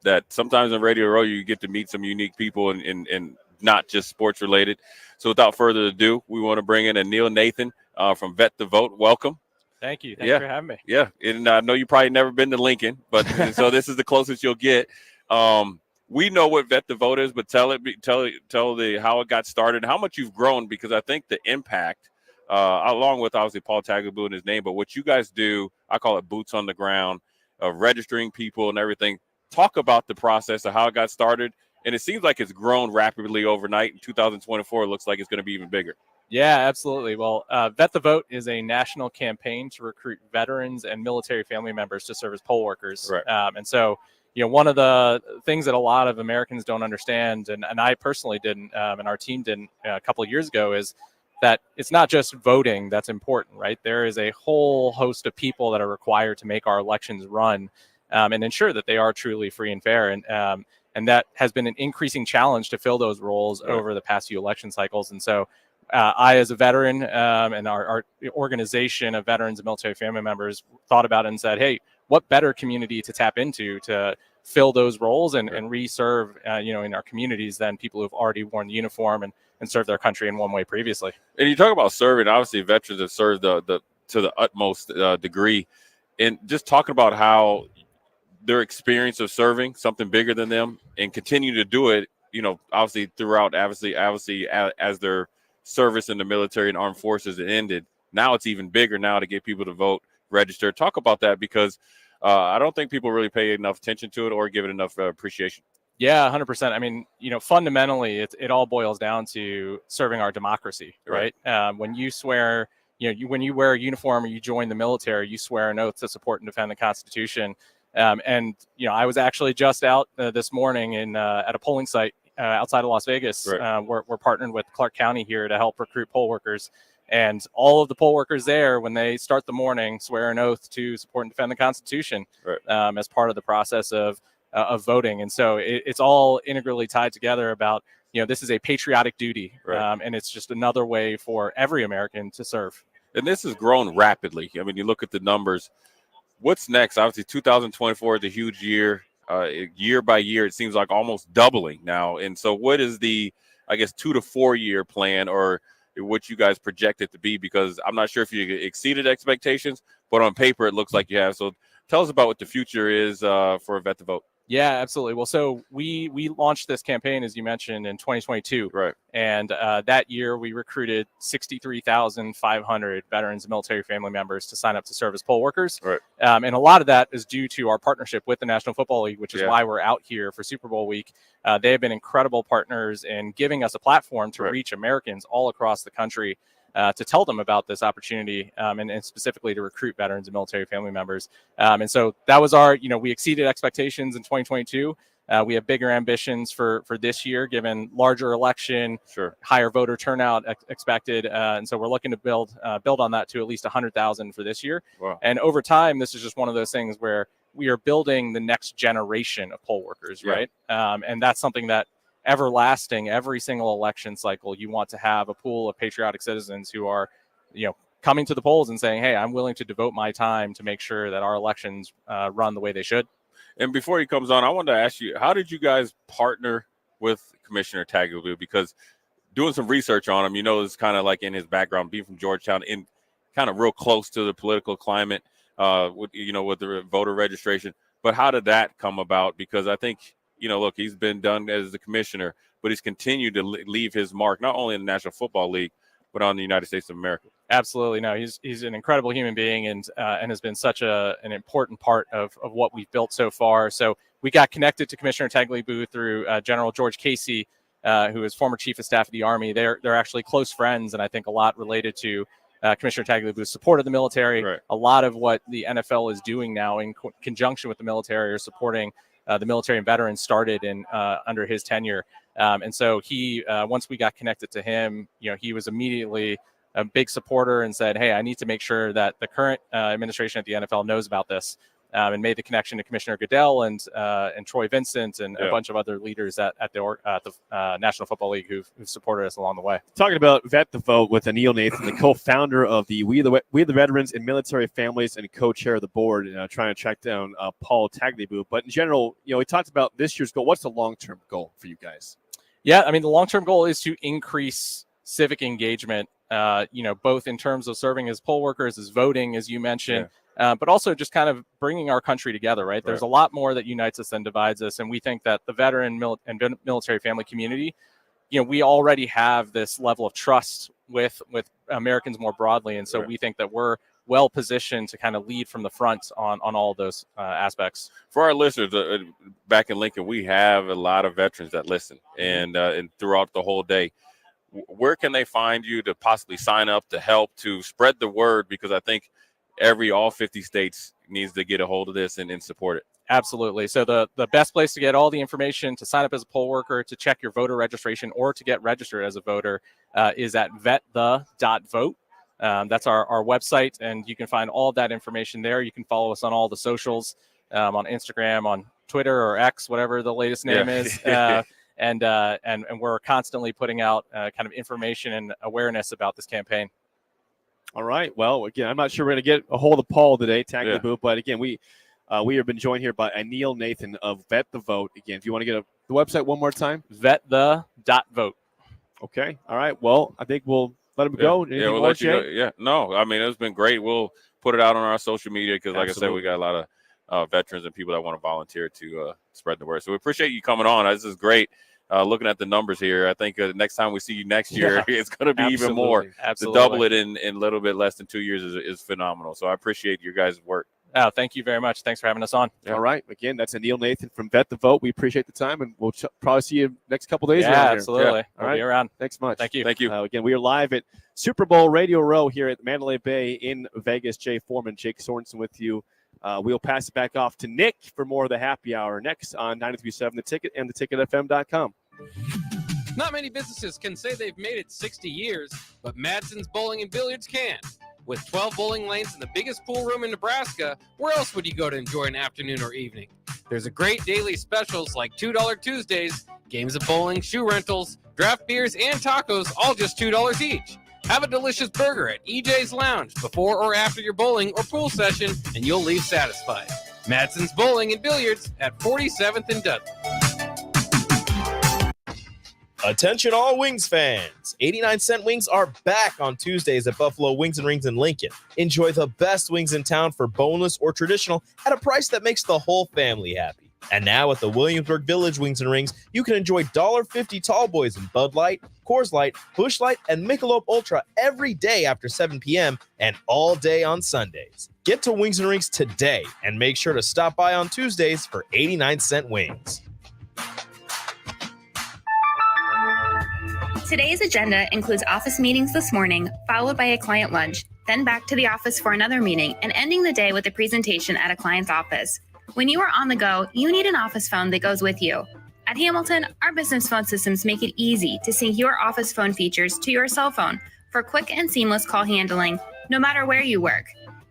that sometimes in Radio Row you get to meet some unique people and not just sports related. So without further ado, we want to bring in Neil Nathan from Vet to Vote. Welcome. Thank you. Thanks for having me. Yeah, and I know you probably never been to Lincoln, but so this is the closest you'll get. We know what Vet to Vote is, but tell how it got started, and how much you've grown, because I think the impact, along with obviously Paul Tagliabue and his name, but what you guys do, I call it boots on the ground, registering people and everything. Talk about the process of how it got started, and it seems like it's grown rapidly overnight. In 2024, it looks like it's going to be even bigger. Yeah, absolutely. Well, Vet the Vote is a national campaign to recruit veterans and military family members to serve as poll workers. Right. And so, one of the things that a lot of Americans don't understand, and I personally didn't, and our team didn't a couple of years ago, is that it's not just voting that's important, right? There is a whole host of people that are required to make our elections run and ensure that they are truly free and fair. And that has been an increasing challenge to fill those roles over the past few election cycles. And so I, as a veteran, and our organization of veterans and military family members thought about it and said, hey, what better community to tap into to fill those roles and re-serve, in our communities than people who've already worn the uniform and served their country in one way previously. And you talk about serving, obviously veterans have served to the utmost degree. And just talking about how their experience of serving something bigger than them and continue to do it, obviously throughout, obviously as their service in the military and armed forces ended. Now it's even bigger now to get people to vote, register. Talk about that, because I don't think people really pay enough attention to it or give it enough appreciation. Yeah, 100%. I mean, fundamentally, it all boils down to serving our democracy, right? When you swear, when you wear a uniform or you join the military, you swear an oath to support and defend the Constitution. I was actually just out this morning at a polling site outside of Las Vegas. We're partnered with Clark County here to help recruit poll workers. And all of the poll workers there, when they start the morning, swear an oath to support and defend the Constitution as part of the process of voting. And so it's all integrally tied together about, this is a patriotic duty. And it's just another way for every American to serve. And this has grown rapidly. I mean, you look at the numbers. What's next? Obviously, 2024 is a huge year. Year by year, it seems like almost doubling now. And so what is the, 2 to 4 year plan, or what you guys project it to be? Because I'm not sure if you exceeded expectations, but on paper, it looks like you have. So tell us about what the future is for Vet to Vote. Yeah, absolutely. Well, so we launched this campaign, as you mentioned, in 2022. And that year, we recruited 63,500 veterans and military family members to sign up to serve as poll workers. And a lot of that is due to our partnership with the National Football League, which is why we're out here for Super Bowl week. They have been incredible partners in giving us a platform to reach Americans all across the country, to tell them about this opportunity, and specifically to recruit veterans and military family members. And so that was we exceeded expectations in 2022. We have bigger ambitions for this year, given larger election, higher voter turnout expected. And so we're looking to build on that to at least 100,000 for this year. Wow. And over time, this is just one of those things where we are building the next generation of poll workers, right? And that's something that everlasting, every single election cycle, you want to have a pool of patriotic citizens who are, coming to the polls and saying, hey, I'm willing to devote my time to make sure that our elections run the way they should. And before he comes on, I wanted to ask you, how did you guys partner with Commissioner Tagliabue? Because doing some research on him, it's kind of like in his background, being from Georgetown, in kind of real close to the political climate, with the voter registration. But how did that come about? Because I think, look, he's been done as the commissioner, but he's continued to leave his mark, not only in the National Football League, but on the United States of America. Absolutely. No, he's an incredible human being and has been such an important part of what we've built so far. So we got connected to Commissioner Tagliabue through General George Casey, who is former chief of staff of the Army. They're actually close friends, and I think a lot related to Commissioner Tagliabue's support of the military. A lot of what the NFL is doing now in conjunction with the military or supporting the military and veterans started under his tenure. And so he, once we got connected to him, he was immediately a big supporter and said, hey, I need to make sure that the current administration at the NFL knows about this. and made the connection to Commissioner Goodell and Troy Vincent and a bunch of other leaders at the National Football League who've supported us along the way. Talking about Vet the Vote with Anil Nathan, the co-founder of the We the Veterans and Military Families and co-chair of the board, trying to track down Paul Tagliabue. But in general, we talked about this year's goal. What's the long-term goal for you guys? Yeah, I mean, the long-term goal is to increase civic engagement, both in terms of serving as poll workers, as voting, as you mentioned, but also just kind of bringing our country together, right? There's a lot more that unites us than divides us. And we think that the veteran and military family community, we already have this level of trust with Americans more broadly. And so we think that we're well positioned to kind of lead from the front on all of those aspects. For our listeners back in Lincoln, we have a lot of veterans that listen and throughout the whole day. Where can they find you to possibly sign up, to help, to spread the word? Because I think all 50 states needs to get a hold of this and support it. Absolutely. So the best place to get all the information, to sign up as a poll worker, to check your voter registration, or to get registered as a voter is at vetthe.vote. That's our website, and you can find all of that information there. You can follow us on all the socials, on Instagram, on Twitter or X, whatever the latest name is. And we're constantly putting out kind of information and awareness about this campaign. All right. Well, again, I'm not sure we're going to get a hold of Paul today, Tagliabue, but again, we have been joined here by Anil Nathan of Vet the Vote. Again, if you want to get the website one more time, vetthe.vote. Okay. All right. Well, I think we'll let him go. Yeah, we'll let you go. Yeah. No, I mean, it's been great. We'll put it out on our social media because, like I said, we got a lot of veterans and people that want to volunteer to spread the word. So we appreciate you coming on. This is great. Looking at the numbers here, I think next time we see you next year, it's going to be even more. Absolutely. To double it in a little bit less than 2 years is phenomenal. So I appreciate your guys' work. Oh, thank you very much. Thanks for having us on. All right. Again, that's Anil Nathan from Vet the Vote. We appreciate the time, and we'll probably see you next couple days. Yeah, around absolutely. Here. All right. Be around. Thanks much. Thank you. Thank you. Again, we are live at Super Bowl Radio Row here at Mandalay Bay in Vegas. Jay Foreman, Jake Sorensen with you. We'll pass it back off to Nick for more of the happy hour next on 93.7 The Ticket and theticketfm.com. Not many businesses can say they've made it 60 years, but Madsen's Bowling and Billiards can. With 12 bowling lanes and the biggest pool room in Nebraska, where else would you go to enjoy an afternoon or evening? There's a great daily specials like $2 Tuesdays, games of bowling, shoe rentals, draft beers, and tacos, all just $2 each. Have a delicious burger at EJ's Lounge before or after your bowling or pool session, and you'll leave satisfied. Madsen's Bowling and Billiards at 47th and Dudley. Attention all Wings fans. 89-cent wings are back on Tuesdays at Buffalo Wings and Rings in Lincoln. Enjoy the best wings in town for boneless or traditional at a price that makes the whole family happy. And now at the Williamsburg Village Wings and Rings, you can enjoy $1.50 tall boys in Bud Light, Coors Light, Busch Light, and Michelob Ultra every day after 7 p.m. and all day on Sundays. Get to Wings and Rings today and make sure to stop by on Tuesdays for 89-cent wings. Today's agenda includes office meetings this morning, followed by a client lunch, then back to the office for another meeting, and ending the day with a presentation at a client's office. When you are on the go, you need an office phone that goes with you. At Hamilton, our business phone systems make it easy to sync your office phone features to your cell phone for quick and seamless call handling, no matter where you work.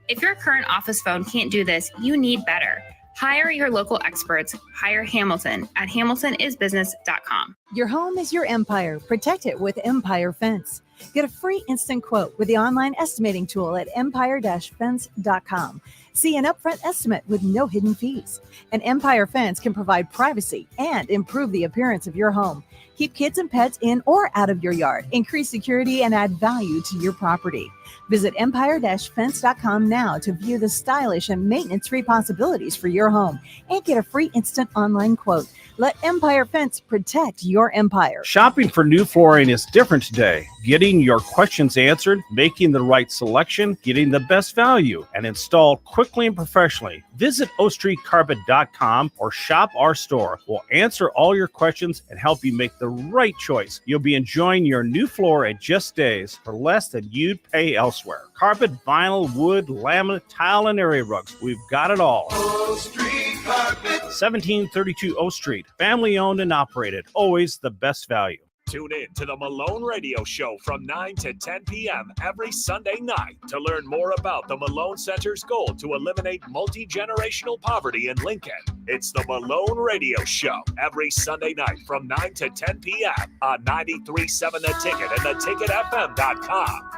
If your current office phone can't do this, you need better. Hire your local experts. Hire Hamilton at hamiltonisbusiness.com. Your home is your empire. Protect it with Empire Fence. Get a free instant quote with the online estimating tool at empire-fence.com. See an upfront estimate with no hidden fees. An Empire Fence can provide privacy and improve the appearance of your home. Keep kids and pets in or out of your yard. Increase security and add value to your property. Visit empire-fence.com now to view the stylish and maintenance-free possibilities for your home and get a free instant online quote. Let Empire Fence protect your empire. Shopping for new flooring is different today. Getting your questions answered, making the right selection, getting the best value, and installed quickly and professionally. Visit ostreetcarpet.com or shop our store. We'll answer all your questions and help you make the right choice. You'll be enjoying your new floor in just days for less than you'd pay elsewhere. Carpet, vinyl, wood, laminate, tile, and area rugs. We've got it all. O Street Carpet. 1732 O Street. Family owned and operated. Always the best value. Tune in to the Malone Radio Show from 9 to 10 p.m. every Sunday night to learn more about the Malone Center's goal to eliminate multi-generational poverty in Lincoln. It's the Malone Radio Show every Sunday night from 9 to 10 p.m. on 93.7 The Ticket and theticketfm.com.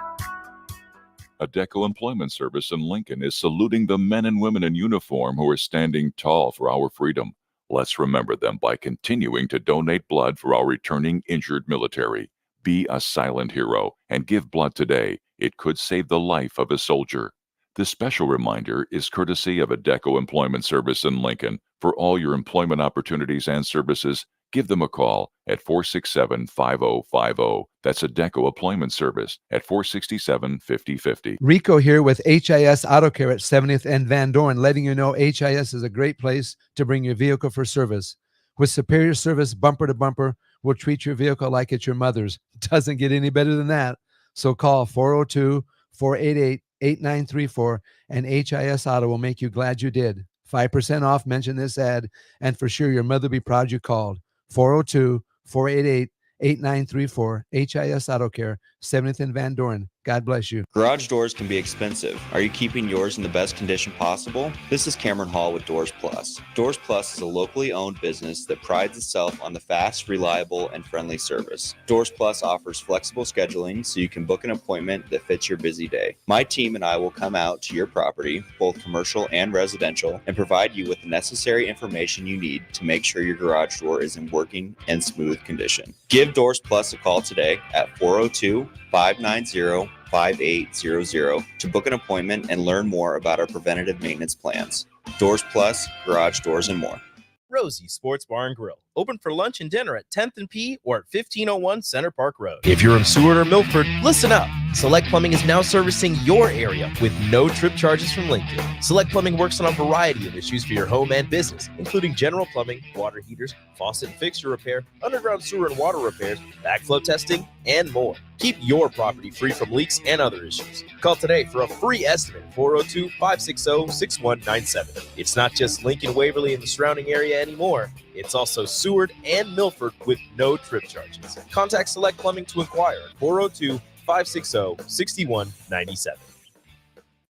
Adecco Employment Service in Lincoln is saluting the men and women in uniform who are standing tall for our freedom. Let's remember them by continuing to donate blood for our returning injured military. Be a silent hero and give blood today. It could save the life of a soldier. This special reminder is courtesy of Adecco Employment Service in Lincoln. For all your employment opportunities and services, give them a call at 467-5050. That's Adecco Employment Service at 467-5050. Rico here with HIS Auto Care at 70th and Van Dorn, letting you know HIS is a great place to bring your vehicle for service. With superior service bumper to bumper, we'll treat your vehicle like it's your mother's. Doesn't get any better than that. So call 402-488-8934 and HIS Auto will make you glad you did. 5% off, mention this ad, and for sure your mother will be proud you called. 402-488-8934, HIS Auto Care, 70th and Van Dorn. God bless you. Garage doors can be expensive. Are you keeping yours in the best condition possible? This is Cameron Hall with Doors Plus. Doors Plus is a locally owned business that prides itself on the fast, reliable, and friendly service. Doors Plus offers flexible scheduling so you can book an appointment that fits your busy day. My team and I will come out to your property, both commercial and residential, and provide you with the necessary information you need to make sure your garage door is in working and smooth condition. Give Doors Plus a call today at 402-590-5800 to book an appointment and learn more about our preventative maintenance plans. Doors Plus, garage doors, and more. Rosie's Sports Bar and Grill. Open for lunch and dinner at 10th and P or at 1501 Center Park Road. If you're in Seward or Milford, listen up. Select Plumbing is now servicing your area with no trip charges from Lincoln. Select Plumbing works on a variety of issues for your home and business, including general plumbing, water heaters, faucet and fixture repair, underground sewer and water repairs, backflow testing, and more. Keep your property free from leaks and other issues. Call today for a free estimate, 402-560-6197. It's not just Lincoln, Waverly, and the surrounding area anymore. It's also Seward and Milford with no trip charges. Contact Select Plumbing to inquire at 402-560-6197.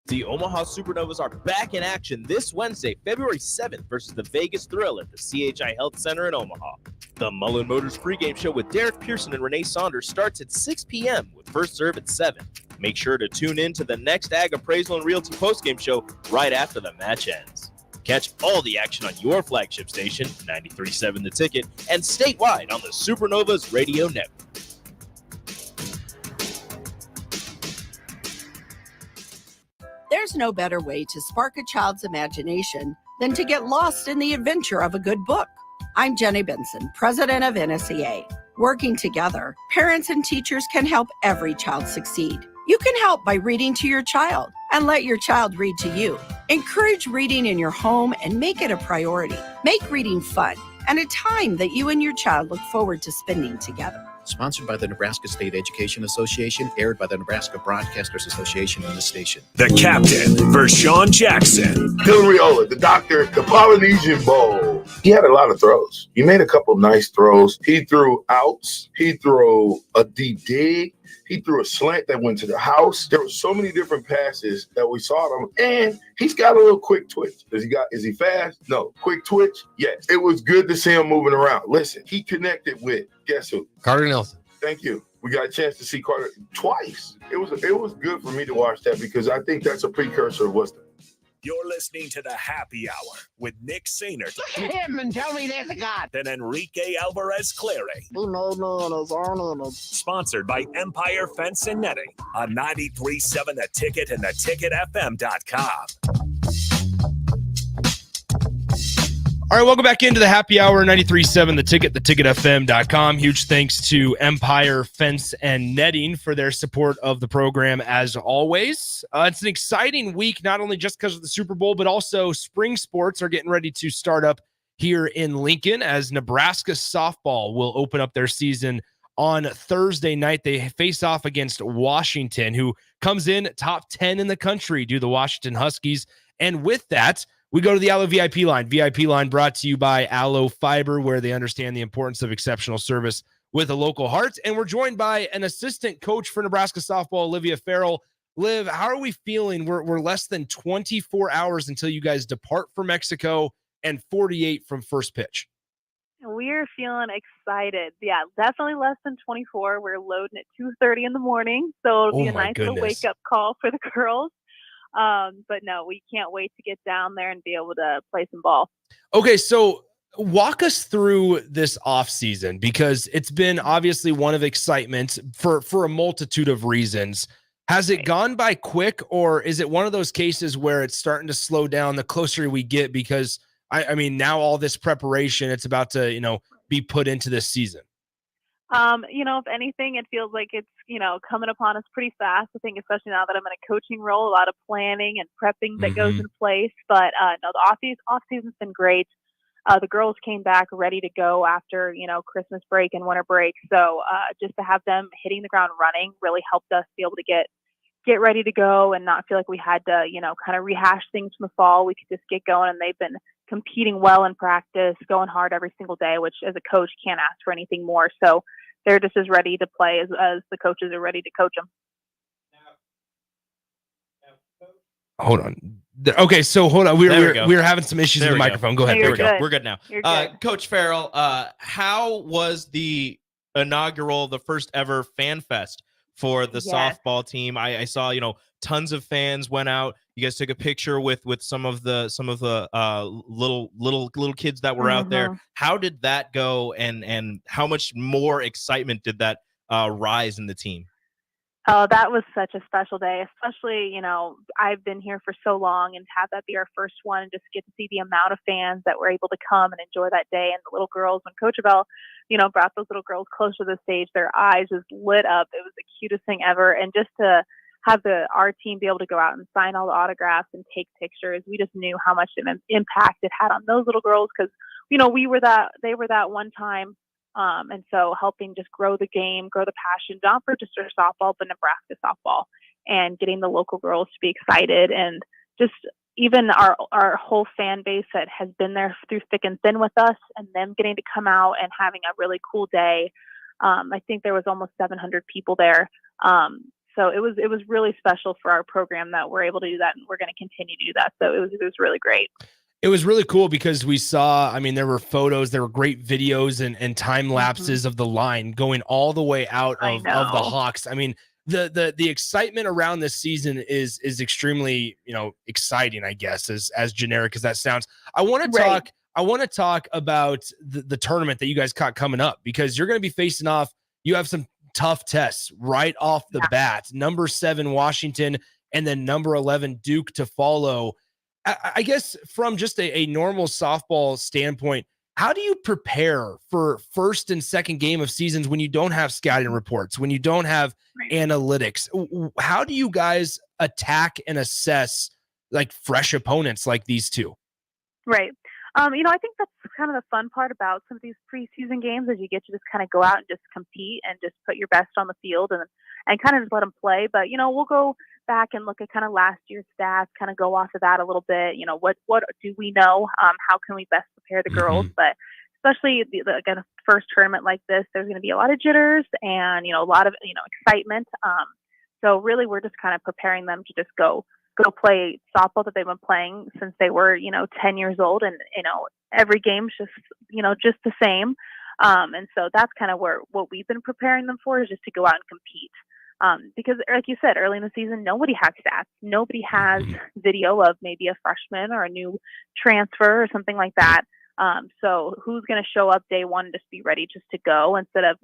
The Omaha Supernovas are back in action this Wednesday, February 7th versus the Vegas Thrill at the CHI Health Center in Omaha. The Mullen Motors pregame show with Derek Pearson and Renee Saunders starts at 6 p.m. with first serve at 7. Make sure to tune in to the next Ag Appraisal and Realty postgame show right after the match ends. Catch all the action on your flagship station, 93.7 The Ticket, and statewide on the Supernovas Radio Network. There's no better way to spark a child's imagination than to get lost in the adventure of a good book. I'm Jenny Benson, president of NSEA. Working together, parents and teachers can help every child succeed. You can help by reading to your child and let your child read to you. Encourage reading in your home and make it a priority. Make reading fun and a time that you and your child look forward to spending together. Sponsored by the Nebraska State Education Association, aired by the Nebraska Broadcasters Association and the station. The captain, Vershawn Jackson. Hillariola, the doctor, the Polynesian Bowl. He had a lot of throws. He made a couple nice throws. He threw outs. He threw a deep dig. He threw a slant that went to the house. There were so many different passes that we saw him, and he's got a little quick twitch. Is he fast? No. Quick twitch? Yes. It was good to see him moving around. Listen, he connected with, guess who? Carter Nelson. Thank you. We got a chance to see Carter twice. It was good for me to watch that because I think that's a precursor of what's the. You're listening to the Happy Hour with Nick Sainert. Look at him and tell me there's a God. And Enrique Alvarez Clary. Sponsored by Empire Fence and Netting on 93.7 The Ticket and theticketfm.com. All right, welcome back into the Happy Hour, 93.7 The Ticket, theticketfm.com. Huge thanks to Empire Fence and Netting for their support of the program, as always. It's an exciting week, not only just because of the Super Bowl, but also spring sports are getting ready to start up here in Lincoln, as Nebraska softball will open up their season on Thursday night. They face off against Washington, who comes in top 10 in the country due to the Washington Huskies. And with that, we go to the Allo VIP line. VIP line brought to you by Allo Fiber, where they understand the importance of exceptional service with a local heart. And we're joined by an assistant coach for Nebraska softball, Olivia Ferrell. Liv, how are we feeling? We're less than 24 hours until you guys depart for Mexico and 48 from first pitch. We're feeling excited. Yeah, definitely less than 24. We're loading at 2:30 in the morning, so it'll be a nice little wake-up call for the girls. But no, we can't wait to get down there and be able to play some ball. Okay, so walk us through this off season, because it's been obviously one of excitement for a multitude of reasons. Has it gone by quick, or is it one of those cases where it's starting to slow down the closer we get? Because I mean, now all this preparation, it's about to, be put into this season. If anything, it feels like it's, coming upon us pretty fast. I think especially now that I'm in a coaching role, a lot of planning and prepping that goes in place. But no, the off season's been great. The girls came back ready to go after, Christmas break and winter break. So just to have them hitting the ground running really helped us be able to get ready to go and not feel like we had to, kind of rehash things from the fall. We could just get going, and they've been competing well in practice, going hard every single day, which as a coach can't ask for anything more. So they're just as ready to play as the coaches are ready to coach them. Hold on. Okay, so hold on. We're having some issues with the microphone. Go ahead. There we go. Good. We're good now. Coach Ferrell, how was the first ever Fan Fest for the softball team? I saw, tons of fans went out. You guys took a picture with some of the little kids that were out there. How did that go, and how much more excitement did that rise in the team? Oh, that was such a special day, especially, I've been here for so long, and have that be our first one, and just get to see the amount of fans that were able to come and enjoy that day. And the little girls, when Coach Abel, brought those little girls closer to the stage, their eyes just lit up. It was the cutest thing ever. And just to have our team be able to go out and sign all the autographs and take pictures, we just knew how much of an impact it had on those little girls, because, they were that one time. And so helping just grow the game, grow the passion, not for just our softball, but Nebraska softball, and getting the local girls to be excited, and just even our whole fan base that has been there through thick and thin with us, and them getting to come out and having a really cool day. I think there was almost 700 people there. So it was really special for our program that we're able to do that, and we're going to continue to do that. So it was really great. It was really cool because we saw, there were photos, there were great videos and time lapses of the line going all the way out of the Hawks. The excitement around this season is extremely, exciting, I guess, as generic as that sounds. I want to talk about the tournament that you guys got coming up, because you're going to be facing off. You have some tough tests right off the bat. Number 7 Washington, and then number 11 Duke to follow. I guess from just a normal softball standpoint, how do you prepare for first and second game of seasons when you don't have scouting reports, when you don't have analytics? How do you guys attack and assess like fresh opponents like these two? Right. I think that's kind of the fun part about some of these preseason games, is you get to just kind of go out and just compete and just put your best on the field and kind of just let them play. But, we'll go back and look at kind of last year's stats, kind of go off of that a little bit. What do we know? How can we best prepare the girls? But especially again, a first tournament like this, there's going to be a lot of jitters and, a lot of, excitement. So really we're just kind of preparing them to just go play softball that they've been playing since they were, 10 years old. And, every game's just, just the same. And so that's kind of what we've been preparing them for, is just to go out and compete. Because like you said, early in the season, nobody has stats. Nobody has video of maybe a freshman or a new transfer or something like that. So who's going to show up day one and just be ready just to go, instead of,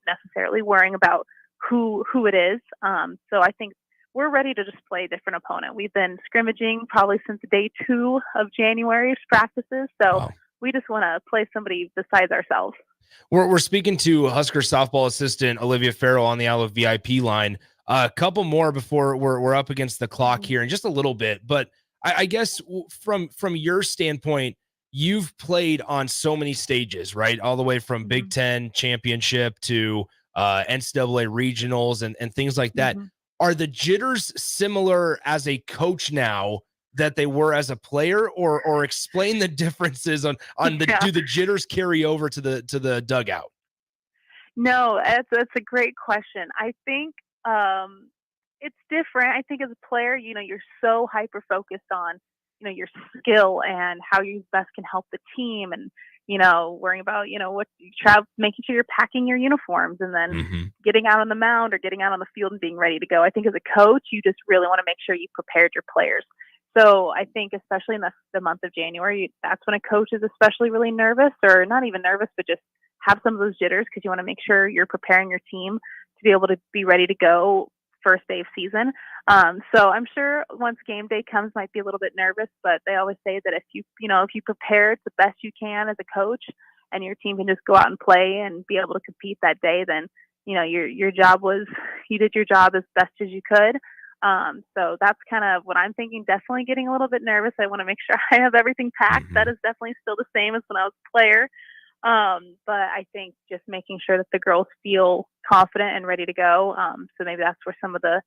necessarily worrying about who it is. So I think we're ready to just play a different opponent. We've been scrimmaging probably since day 2 of January's practices. So we just want to play somebody besides ourselves. We're speaking to Husker softball assistant Olivia Ferrell on the Olive VIP line. A couple more before we're up against the clock here in just a little bit. But I guess from your standpoint, you've played on so many stages, right? All the way from Big Ten championship to NCAA regionals and things like that. Are the jitters similar as a coach now that they were as a player, or explain the differences on do the jitters carry over to the dugout? No, that's a great question. I think it's different. I think as a player, you're so hyper focused on, your skill and how you best can help the team, and worrying about what you travel, making sure you're packing your uniforms, and then getting out on the mound or getting out on the field and being ready to go. I think as a coach, you just really want to make sure you prepared your players. So I think especially in the month of January, that's when a coach is especially really nervous, or not even nervous, but just have some of those jitters, because you want to make sure you're preparing your team to be able to be ready to go first day of season. So I'm sure once game day comes, might be a little bit nervous, but they always say that if you prepared the best you can as a coach, and your team can just go out and play and be able to compete that day, then your job was, you did your job as best as you could. So that's kind of what I'm thinking. Definitely getting a little bit nervous. I want to make sure I have everything packed. That is definitely still the same as when I was a player. But I think just making sure that the girls feel confident and ready to go. So maybe that's where some of the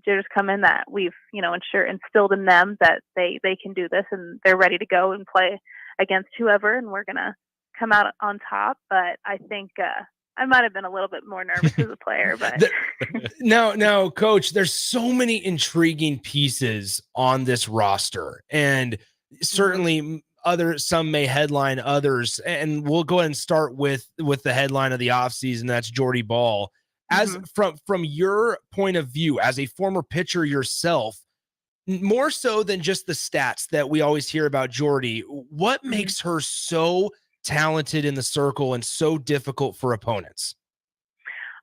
jitters come in, that we've, instilled in them that they can do this and they're ready to go and play against whoever, and we're going to come out on top. But I think, I might have been a little bit more nervous as a player, but now, Coach, there's so many intriguing pieces on this roster, and certainly some may headline others. And we'll go ahead and start with the headline of the offseason. That's Jordy Ball. As from your point of view, as a former pitcher yourself, more so than just the stats that we always hear about Jordy, what makes her so talented in the circle and so difficult for opponents?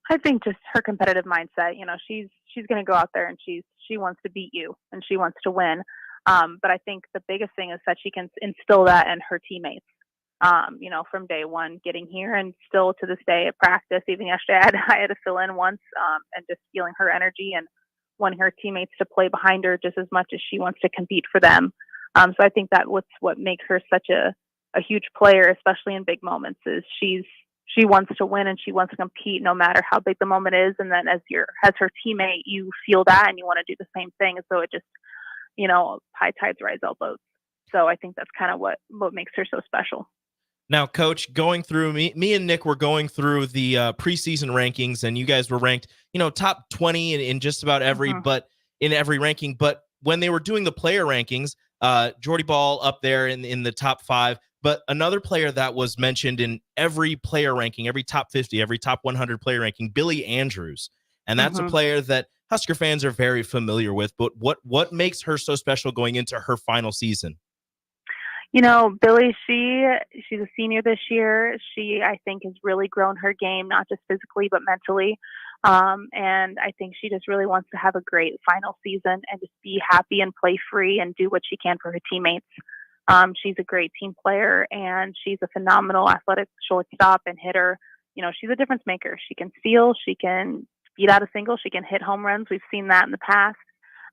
I think just her competitive mindset. She's going to go out there and she wants to beat you and she wants to win. But I think the biggest thing is that she can instill that in her teammates. From day one getting here, and still to this day at practice, even yesterday, I had to fill in once, and just feeling her energy and wanting her teammates to play behind her just as much as she wants to compete for them. So I think that what makes her such a huge player, especially in big moments, is she wants to win and she wants to compete no matter how big the moment is. And then as her teammate, you feel that and you want to do the same thing. And so it just, high tides rise all boats. So I think that's kind of what makes her so special. Now, Coach, going through me and Nick were going through the preseason rankings, and you guys were ranked, top 20 in just about every ranking. But when they were doing the player rankings, Jordy Ball up there in the top 5. But another player that was mentioned in every player ranking, every top 50, every top 100 player ranking, Billy Andrews. And that's a player that Husker fans are very familiar with. But what makes her so special going into her final season? Billy, she's a senior this year. She, I think, has really grown her game, not just physically, but mentally. And I think she just really wants to have a great final season and just be happy and play free and do what she can for her teammates. She's a great team player, and she's a phenomenal athletic shortstop and hitter. She's a difference maker. She can steal, she can beat out a single, she can hit home runs. We've seen that in the past.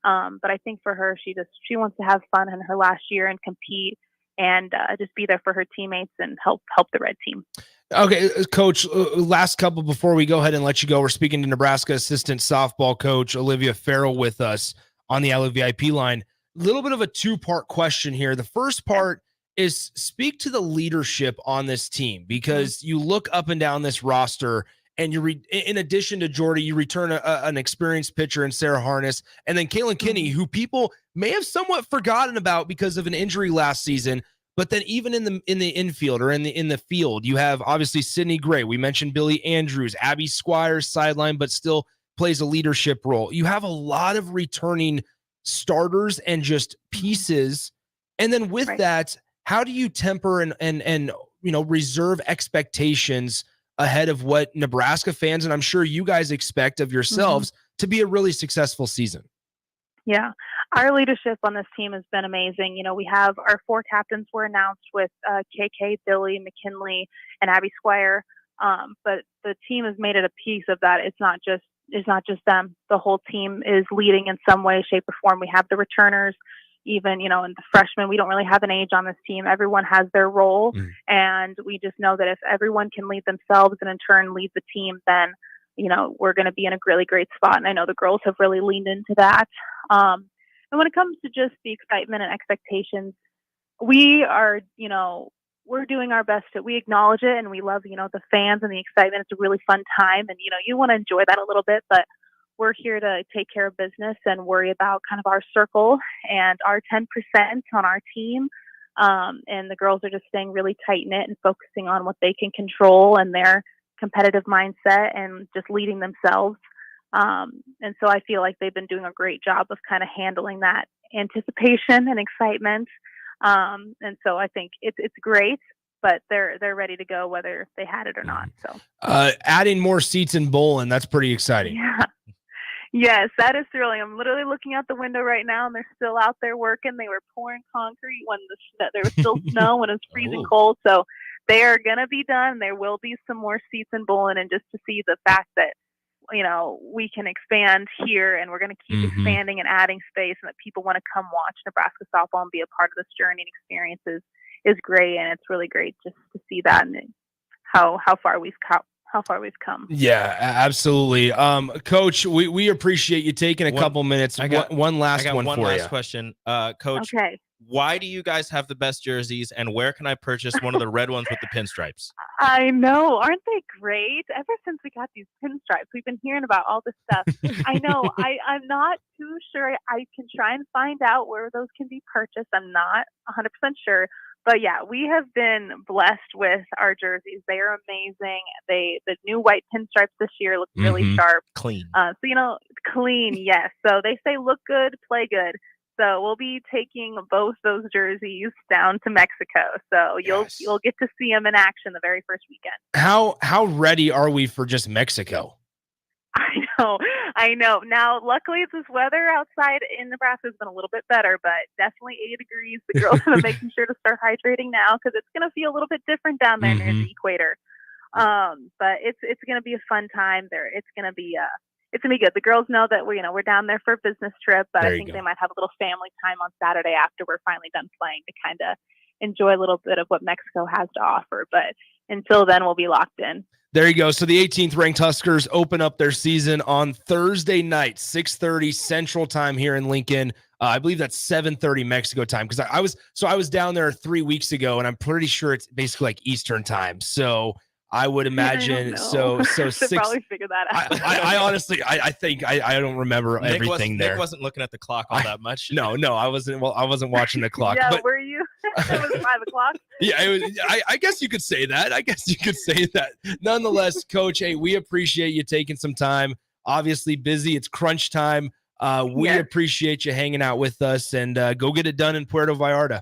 But I think for her, she wants to have fun in her last year and compete and just be there for her teammates and help the red team. Okay, Coach, last couple before we go ahead and let you go. We're speaking to Nebraska assistant softball coach Olivia Ferrell with us on the Allo VIP line. A little bit of a two-part question here. The first part is speak to the leadership on this team, because you look up and down this roster, and in addition to Jordy, you return an experienced pitcher in Sarah Harness, and then Kaylin Kinney, who people may have somewhat forgotten about because of an injury last season. But then even in the infield or in the field, you have obviously Sydney Gray. We mentioned Billy Andrews, Abby Squires sideline, but still plays a leadership role. You have a lot of returning starters and just pieces. And then with that, how do you temper and reserve expectations ahead of what Nebraska fans, and I'm sure you guys expect of yourselves, to be a really successful season? Yeah, our leadership on this team has been amazing. We have our 4 captains were announced with KK, Billy, McKinley, and Abby Squire. But the team has made it a piece of that. It's not just them. The whole team is leading in some way, shape, or form. We have the returners, even, and the freshmen. We don't really have an age on this team. Everyone has their role. And we just know that if everyone can lead themselves and in turn lead the team, then, we're going to be in a really great spot. And I know the girls have really leaned into that. And when it comes to just the excitement and expectations, we are, we're doing our best we acknowledge it, and we love, the fans and the excitement. It's a really fun time, and, you want to enjoy that a little bit, but we're here to take care of business and worry about kind of our circle and our 10% on our team. And the girls are just staying really tight-knit and focusing on what they can control and their competitive mindset and just leading themselves. And so I feel like they've been doing a great job of kind of handling that anticipation and excitement. And so I think it's great, but they're ready to go whether they had it or not. So adding more seats in bowling, that's pretty exciting. Yeah. Yes, that is thrilling. I'm literally looking out the window right now, and they're still out there working. They were pouring concrete when there was still snow, when it was freezing cold. So they are going to be done. There will be some more seats in bowling, and just to see the fact that, we can expand here, and we're going to keep expanding and adding space, and that people want to come watch Nebraska softball and be a part of this journey and experiences is great. And it's really great just to see that and how far we've come. Yeah, absolutely. Coach, we appreciate you taking a couple minutes. I got one last question. Coach, okay. Why do you guys have the best jerseys, and where can I purchase one of the red ones with the pinstripes? I know. Aren't they great? Ever since we got these pinstripes, we've been hearing about all this stuff. I know. I'm not too sure. I can try and find out where those can be purchased. I'm not 100% sure. But yeah, we have been blessed with our jerseys. They are amazing. The new white pinstripes this year look really sharp. Clean. So, clean, yes. So they say look good, play good. So we'll be taking both those jerseys down to Mexico. So you'll get to see them in action the very first weekend. How ready are we for just Mexico? I know. Now, luckily, this weather outside in Nebraska has been a little bit better, but definitely 80 degrees. The girls are making sure to start hydrating now because it's going to feel a little bit different down there near the equator. But it's going to be a fun time there. It's going to be good. The girls know that we're down there for a business trip, but I think they might have a little family time on Saturday after we're finally done playing to kind of enjoy a little bit of what Mexico has to offer. But until then, we'll be locked in. There you go. So the 18th ranked Huskers open up their season on Thursday night, 6:30 Central Time here in Lincoln. I believe that's 7:30 Mexico time because I was down there 3 weeks ago, and I'm pretty sure it's basically like Eastern time. So I would imagine so six. Probably figure that out. I honestly think I don't remember everything there. Nick wasn't looking at the clock all that much. No, I wasn't. Well, I wasn't watching the clock. Yeah, but, were you? It was 5 o'clock. Yeah, it was, I guess you could say that. Nonetheless, Coach, hey, we appreciate you taking some time. Obviously busy. It's crunch time. We appreciate you hanging out with us, and go get it done in Puerto Vallarta.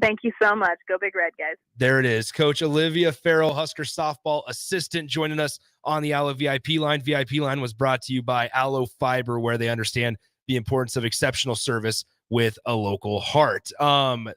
Thank you so much. Go Big Red, guys. There it is. Coach Olivia Ferrell, Husker softball assistant, joining us on the Allo VIP line. VIP line was brought to you by Allo Fiber, where they understand the importance of exceptional service with a local heart.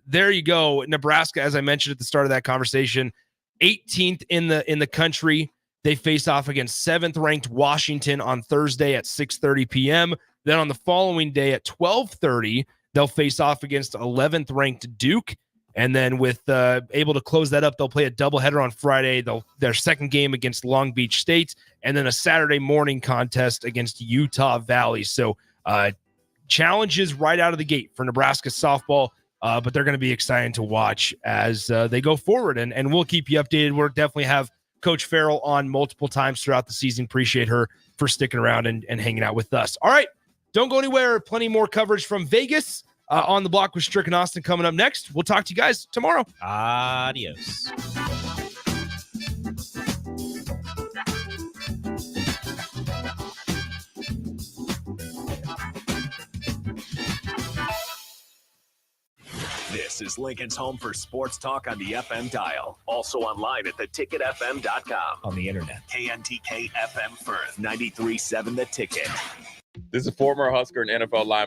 There you go. Nebraska, as I mentioned at the start of that conversation, 18th in the country. They face off against 7th ranked Washington on Thursday at 6:30 p.m. Then on the following day at 12:30, they'll face off against 11th ranked Duke. And then with able to close that up, they'll play a doubleheader on Friday. Their second game against Long Beach State, and then a Saturday morning contest against Utah Valley. So challenges right out of the gate for Nebraska softball, but they're going to be exciting to watch as they go forward. And we'll keep you updated. We'll definitely have Coach Ferrell on multiple times throughout the season. Appreciate her for sticking around and hanging out with us. All right, don't go anywhere. Plenty more coverage from Vegas. On the block with Strick and Austin coming up next. We'll talk to you guys tomorrow. Adios. This is Lincoln's home for sports talk on the FM dial. Also online at theticketfm.com. On the internet. KNTK FM Firth, 93.7 The Ticket. This is former Husker and NFL linebacker